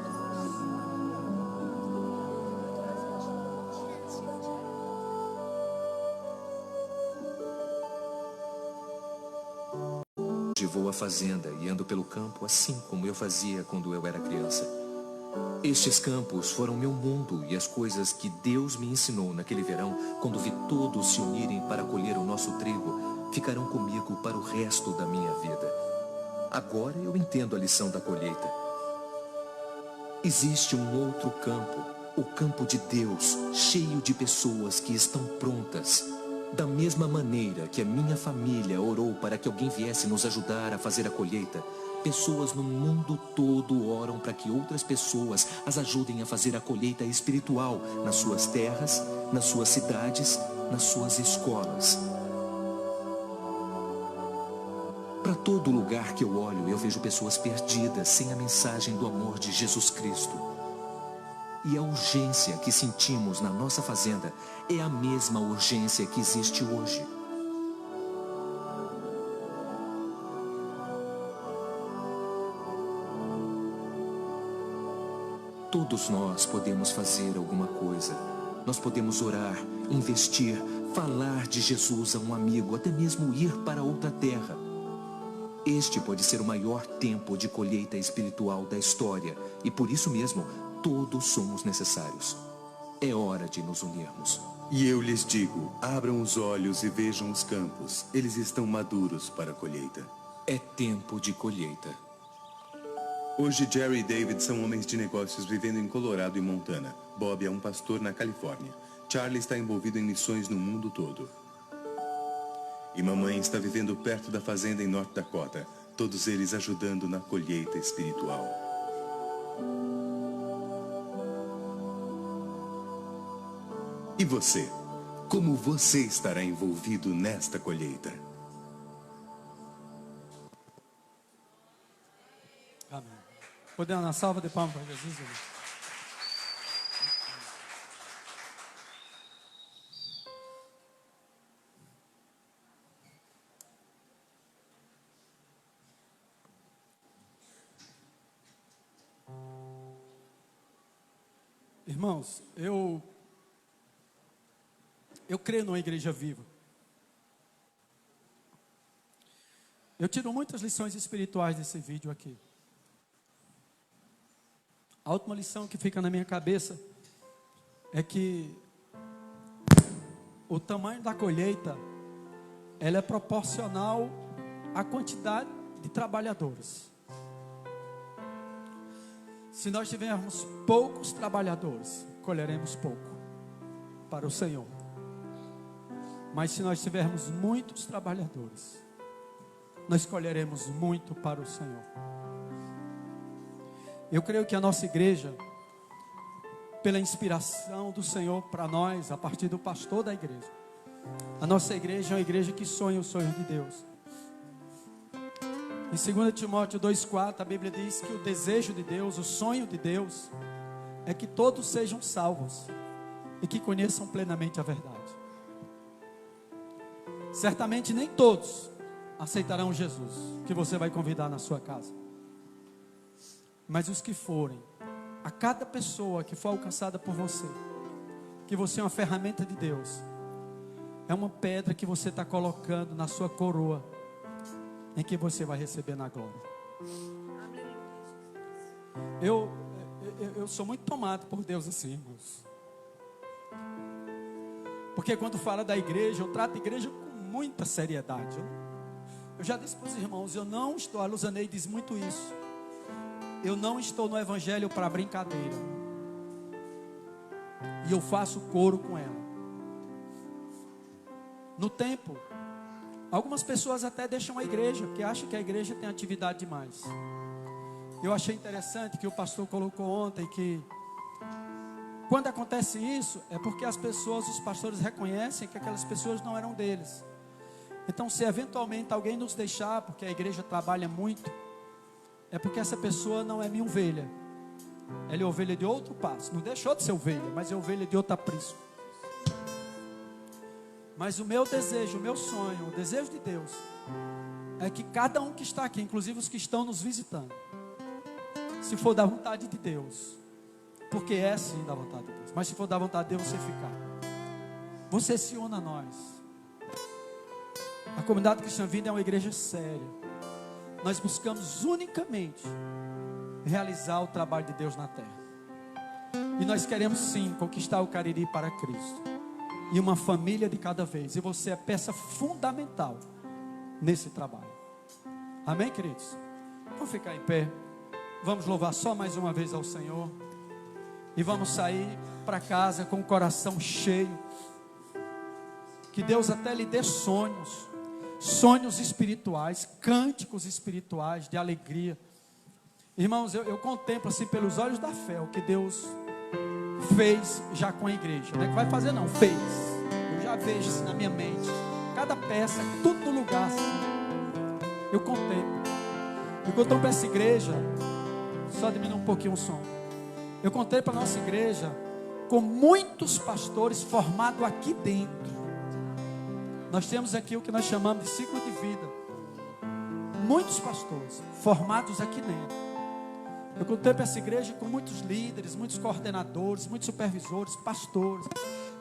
Vou à fazenda e ando pelo campo assim como eu fazia quando eu era criança. Estes campos foram meu mundo e as coisas que Deus me ensinou naquele verão, quando vi todos se unirem para colher o nosso trigo, ficarão comigo para o resto da minha vida. Agora eu entendo a lição da colheita. Existe um outro campo, o campo de Deus, cheio de pessoas que estão prontas. Da mesma maneira que a minha família orou para que alguém viesse nos ajudar a fazer a colheita, pessoas no mundo todo oram para que outras pessoas as ajudem a fazer a colheita espiritual nas suas terras, nas suas cidades, nas suas escolas. Para todo lugar que eu olho, eu vejo pessoas perdidas sem a mensagem do amor de Jesus Cristo. E a urgência que sentimos na nossa fazenda é a mesma urgência que existe hoje. Todos nós podemos fazer alguma coisa. Nós podemos orar, investir, falar de Jesus a um amigo, até mesmo ir para outra terra. Este pode ser o maior tempo de colheita espiritual da história e por isso mesmo, todos somos necessários. É hora de nos unirmos. E eu lhes digo, abram os olhos e vejam os campos. Eles estão maduros para a colheita. É tempo de colheita. Hoje Jerry e David são homens de negócios vivendo em Colorado e Montana. Bob é um pastor na Califórnia. Charlie está envolvido em missões no mundo todo. E mamãe está vivendo perto da fazenda em North Dakota. Todos eles ajudando na colheita espiritual. E você? Como você estará envolvido nesta colheita? Amém. Podemos dar uma salva de palmas para Jesus? Irmão? Irmãos, eu creio numa igreja viva. Eu tiro muitas lições espirituais desse vídeo aqui. A última lição que fica na minha cabeça é que o tamanho da colheita, ela é proporcional à quantidade de trabalhadores. Se nós tivermos poucos trabalhadores, colheremos pouco para o Senhor. Mas se nós tivermos muitos trabalhadores, nós colheremos muito para o Senhor. Eu creio que a nossa igreja, pela inspiração do Senhor para nós, a partir do pastor da igreja, a nossa igreja é uma igreja que sonha o sonho de Deus. Em 2 Timóteo 2,4, a Bíblia diz que o desejo de Deus, o sonho de Deus, é que todos sejam salvos e que conheçam plenamente a verdade. Certamente nem todos aceitarão Jesus, que você vai convidar na sua casa. Mas os que forem, a cada pessoa que for alcançada por você, que você é uma ferramenta de Deus, é uma pedra que você está colocando na sua coroa, em que você vai receber na glória. Eu sou muito tomado por Deus assim, irmãos. Porque quando fala da igreja, eu trato a igreja com muita seriedade. Eu já disse para os irmãos, eu não estou, a Luzanei diz muito isso, eu não estou no evangelho para brincadeira. E eu faço coro com ela. No tempo, algumas pessoas até deixam a igreja, porque acham que a igreja tem atividade demais. Eu achei interessante que o pastor colocou ontem que quando acontece isso, é porque as pessoas, os pastores reconhecem que aquelas pessoas não eram deles. Então, se eventualmente alguém nos deixar, porque a igreja trabalha muito, é porque essa pessoa não é minha ovelha. Ela é ovelha de outro pasto. Não deixou de ser ovelha, mas é ovelha de outro aprisco. Mas o meu desejo, o meu sonho, o desejo de Deus, é que cada um que está aqui, inclusive os que estão nos visitando, se for da vontade de Deus, porque é sim da vontade de Deus, mas se for da vontade de Deus, você ficar, você se una a nós. A comunidade Cristã Vida é uma igreja séria. Nós buscamos unicamente realizar o trabalho de Deus na terra. E nós queremos sim conquistar o Cariri para Cristo. E uma família de cada vez. E você é peça fundamental nesse trabalho. Amém, queridos? Vamos ficar em pé. Vamos louvar só mais uma vez ao Senhor. E vamos sair para casa com o coração cheio. Que Deus até lhe dê sonhos. Sonhos espirituais, cânticos espirituais de alegria. Irmãos, eu contemplo assim pelos olhos da fé o que Deus fez já com a igreja. Não é que vai fazer não, fez. Eu já vejo assim na minha mente. Cada peça, tudo no lugar assim. Eu contemplo. Eu contemplo essa igreja. Só diminuir um pouquinho o som. Eu contemplo a nossa igreja com muitos pastores formados aqui dentro. Nós temos aqui o que nós chamamos de ciclo de vida. Muitos pastores formados aqui dentro. Eu contemplo essa igreja com muitos líderes, muitos coordenadores, muitos supervisores, pastores.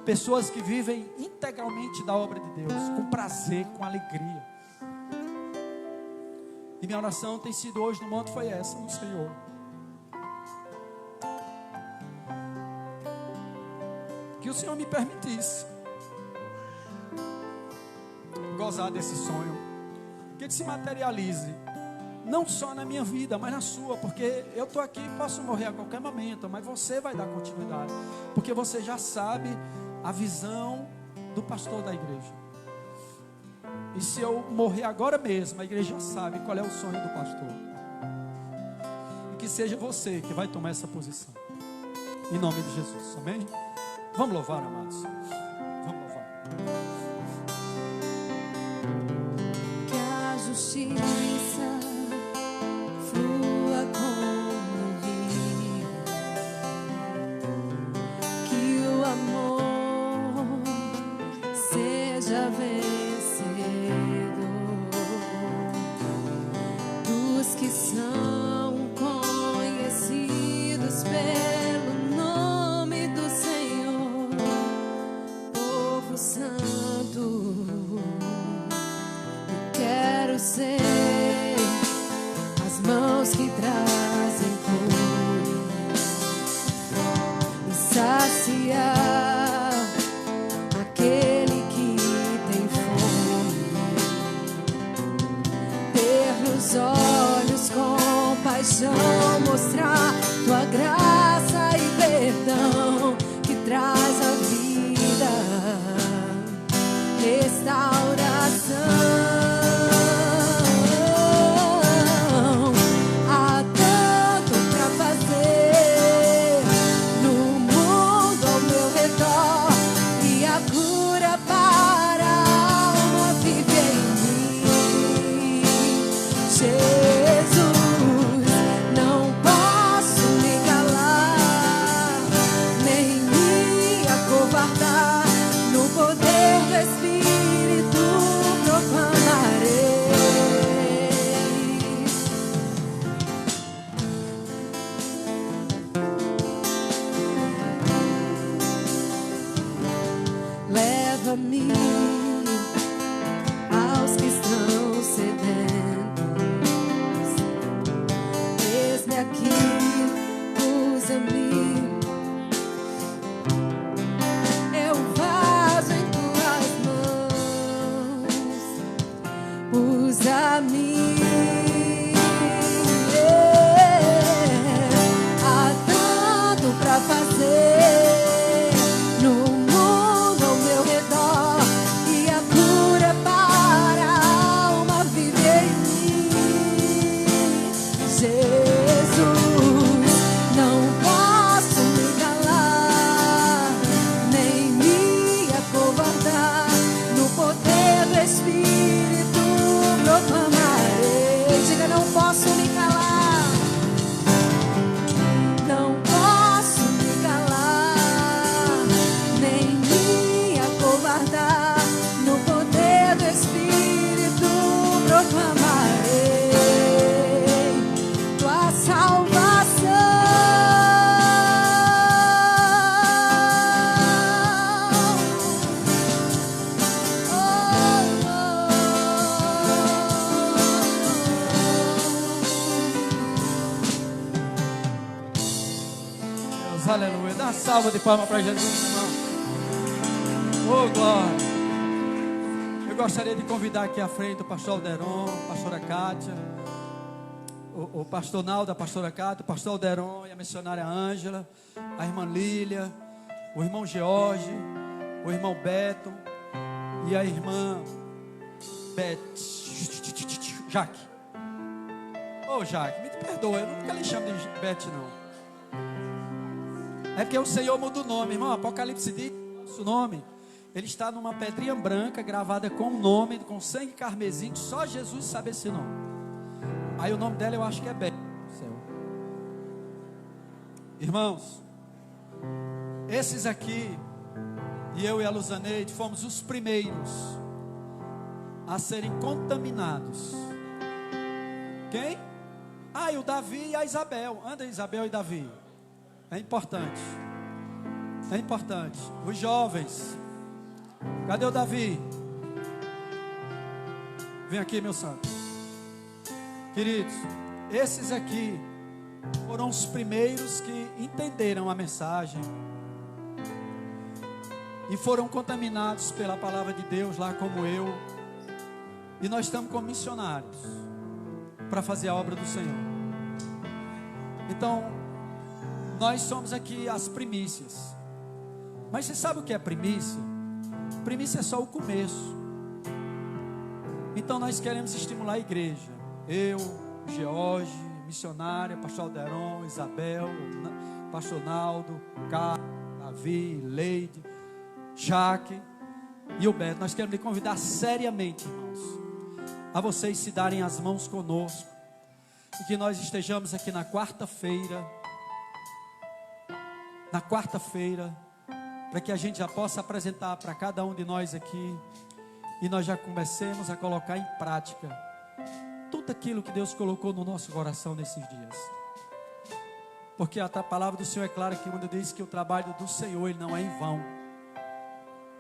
Pessoas que vivem integralmente da obra de Deus, com prazer, com alegria. E minha oração tem sido hoje no monte foi essa, no Senhor. Que o Senhor me permitisse gozar desse sonho, que ele se materialize, não só na minha vida, mas na sua, porque eu estou aqui, posso morrer a qualquer momento, mas você vai dar continuidade, porque você já sabe a visão do pastor da igreja. E se eu morrer agora mesmo, a igreja já sabe qual é o sonho do pastor. E que seja você que vai tomar essa posição, em nome de Jesus, amém? Vamos louvar, amados. Vamos louvar. Justiça flua como um rio, que o amor seja vencedor dos que são conhecidos pelo nome do Senhor, povo santo. Quero ser as mãos que trazem cura e saciar aquele que tem fome, ter nos olhos compaixão, mostrar tua graça e perdão que traz a vida, restauração. Say Jesus, aleluia. Dá uma salva de palmas para Jesus, irmão. Oh, glória. Eu gostaria de convidar aqui à frente o pastor Alderon, a pastora Kátia, o pastor Naldo, a pastora Kátia, o pastor Alderon e a missionária Ângela, a irmã Lília, o irmão George, o irmão Beto e a irmã Jaque. Ô Jaque, me perdoa, eu nunca lhe chamo de Beth, não. É porque o Senhor muda o nome, irmão. Apocalipse diz o nome. Ele está numa pedrinha branca gravada com um nome, com sangue carmesim, que só Jesus sabe esse nome. Aí o nome dela eu acho que é Beth. Irmãos, esses aqui, e eu e a Luzaneide, fomos os primeiros a serem contaminados. Quem? Ah, e o Davi e a Isabel. Anda, Isabel e Davi. É importante. É importante. Os jovens. Cadê o Davi? Vem aqui, meu santo. Queridos, esses aqui foram os primeiros que entenderam a mensagem e foram contaminados pela palavra de Deus, lá como eu. E nós estamos como missionários para fazer a obra do Senhor. Então, nós somos aqui as primícias. Mas você sabe o que é primícia? Primícia é só o começo. Então nós queremos estimular a igreja. Eu, George, missionária, pastor Alderon, Isabel, pastor Naldo, Carlos, Davi, Leide, Jaque e o Beto. Nós queremos lhe convidar seriamente, irmãos, a vocês se darem as mãos conosco. E que nós estejamos aqui na quarta-feira. Para que a gente já possa apresentar para cada um de nós aqui, e nós já comecemos a colocar em prática tudo aquilo que Deus colocou no nosso coração nesses dias. Porque a palavra do Senhor é clara que quando diz que o trabalho do Senhor ele não é em vão.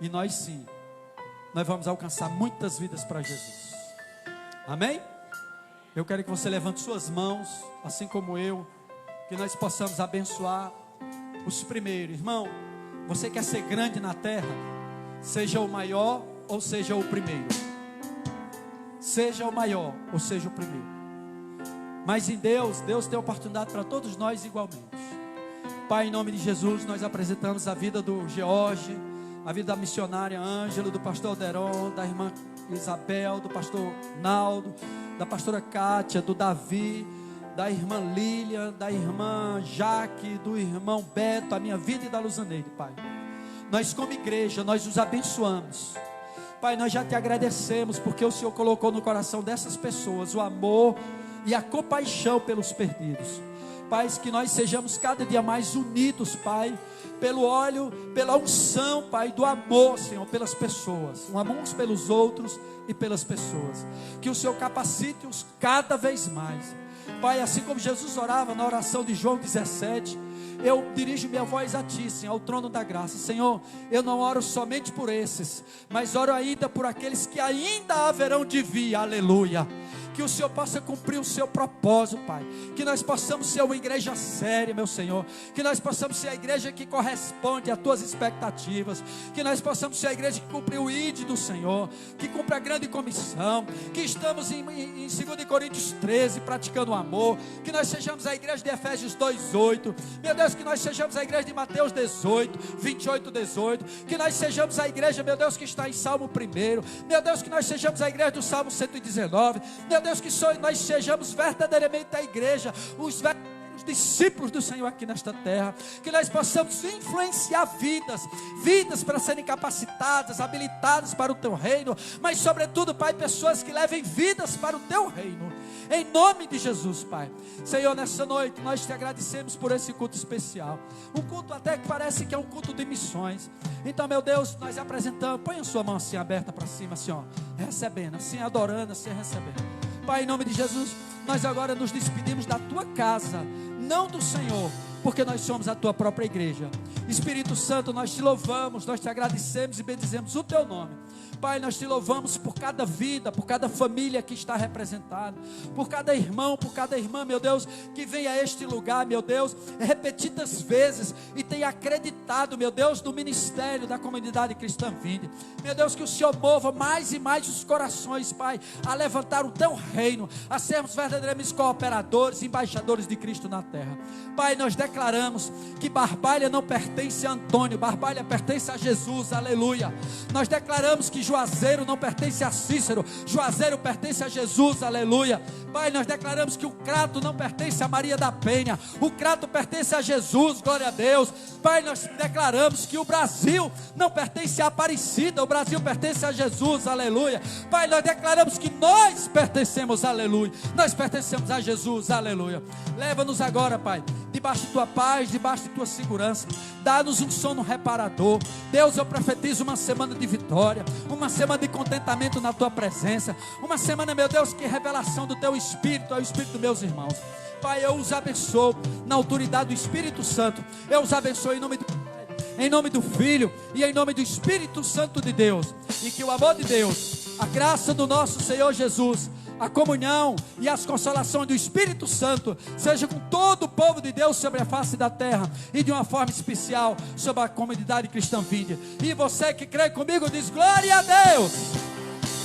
E nós sim, nós vamos alcançar muitas vidas para Jesus. Amém? Eu quero que você levante suas mãos, assim como eu, que nós possamos abençoar os primeiros. Irmão, você quer ser grande na terra? Seja o maior ou seja o primeiro. Seja o maior ou seja o primeiro. Mas em Deus tem oportunidade para todos nós igualmente. Pai, em nome de Jesus, nós apresentamos a vida do George, a vida da missionária Ângela, do pastor Alderon, da irmã Isabel, do pastor Naldo, da pastora Kátia, do Davi, da irmã Lília, da irmã Jaque, do irmão Beto, a minha vida e da Luzaneide, Pai. Nós como igreja, nós os abençoamos. Pai, nós já te agradecemos, porque o Senhor colocou no coração dessas pessoas o amor e a compaixão pelos perdidos. Pai, que nós sejamos cada dia mais unidos, Pai, pelo óleo, pela unção, Pai, do amor, Senhor, pelas pessoas, uns pelos outros e pelas pessoas. Que o Senhor capacite-os cada vez mais. Pai, assim como Jesus orava na oração de João 17, eu dirijo minha voz a Ti, Senhor, ao trono da graça. Senhor, eu não oro somente por esses, mas oro ainda por aqueles que ainda haverão de vir, aleluia. Que o Senhor possa cumprir o seu propósito, Pai. Que nós possamos ser uma igreja séria, meu Senhor. Que nós possamos ser a igreja que corresponde às Tuas expectativas. Que nós possamos ser a igreja que cumpre o ID do Senhor, que cumpre a grande comissão. Que estamos em 2 Coríntios 13, praticando o amor. Que nós sejamos a igreja de Efésios 2:8. Meu Deus, que nós sejamos a igreja de Mateus 18, 28, 18. Que nós sejamos a igreja, meu Deus, que está em Salmo 1. Meu Deus, que nós sejamos a igreja do Salmo 119. Meu Deus, que nós sejamos verdadeiramente a igreja, os verdadeiros discípulos do Senhor aqui nesta terra. Que nós possamos influenciar vidas para serem capacitadas, habilitadas para o Teu reino. Mas sobretudo, Pai, pessoas que levem vidas para o Teu reino. Em nome de Jesus, Pai. Senhor, nessa noite nós Te agradecemos por esse culto especial. Um culto até que parece que é um culto de missões. Então, meu Deus, nós apresentamos. Põe a sua mão assim aberta para cima, assim, ó, recebendo, assim adorando, assim recebendo. Pai, em nome de Jesus, nós agora nos despedimos da Tua casa, não do Senhor, porque nós somos a Tua própria igreja. Espírito Santo, nós Te louvamos, nós Te agradecemos e bendizemos o Teu nome, Pai, nós te louvamos por cada vida, por cada família que está representada, por cada irmão, por cada irmã, meu Deus, que vem a este lugar, meu Deus, repetidas vezes e tem acreditado, meu Deus, no ministério da comunidade cristã Vinde. Meu Deus, que o Senhor mova mais e mais os corações, Pai, a levantar o teu reino, a sermos verdadeiramente cooperadores, embaixadores de Cristo na terra. Pai, nós declaramos que Barbalha não pertence a Antônio, Barbalha pertence a Jesus, aleluia. Nós declaramos que Juazeiro não pertence a Cícero, Juazeiro pertence a Jesus, aleluia. Pai, nós declaramos que o Crato não pertence a Maria da Penha, o Crato pertence a Jesus, glória a Deus. Pai, nós declaramos que o Brasil não pertence a Aparecida, o Brasil pertence a Jesus, aleluia. Pai, nós declaramos que nós pertencemos, aleluia, nós pertencemos a Jesus, aleluia. Leva-nos agora, Pai, debaixo de tua paz, debaixo de tua segurança, dá-nos um sono reparador. Deus, eu profetizo uma semana de vitória, uma semana de contentamento na tua presença, uma semana, meu Deus, que revelação do teu Espírito, é o Espírito dos meus irmãos. Pai, eu os abençoo na autoridade do Espírito Santo, eu os abençoo em nome do Pai, em nome do Filho e em nome do Espírito Santo de Deus, e que o amor de Deus, a graça do nosso Senhor Jesus, a comunhão e as consolações do Espírito Santo seja com todo o povo de Deus sobre a face da terra, e de uma forma especial sobre a comunidade cristã Vinde. E você que crê comigo diz glória a Deus.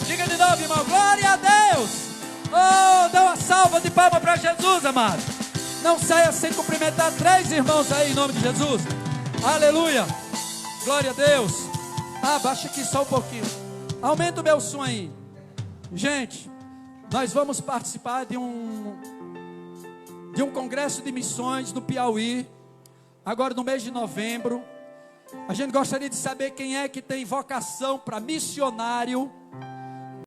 Diga de novo, irmão, glória a Deus. Oh, dá uma salva de palmas para Jesus, amado. Não saia sem cumprimentar 3 irmãos aí em nome de Jesus. Aleluia, glória a Deus. Abaixa aqui só um pouquinho, aumenta o meu som aí. Gente, nós vamos participar de um congresso de missões no Piauí, agora no mês de novembro. A gente gostaria de saber quem é que tem vocação para missionário.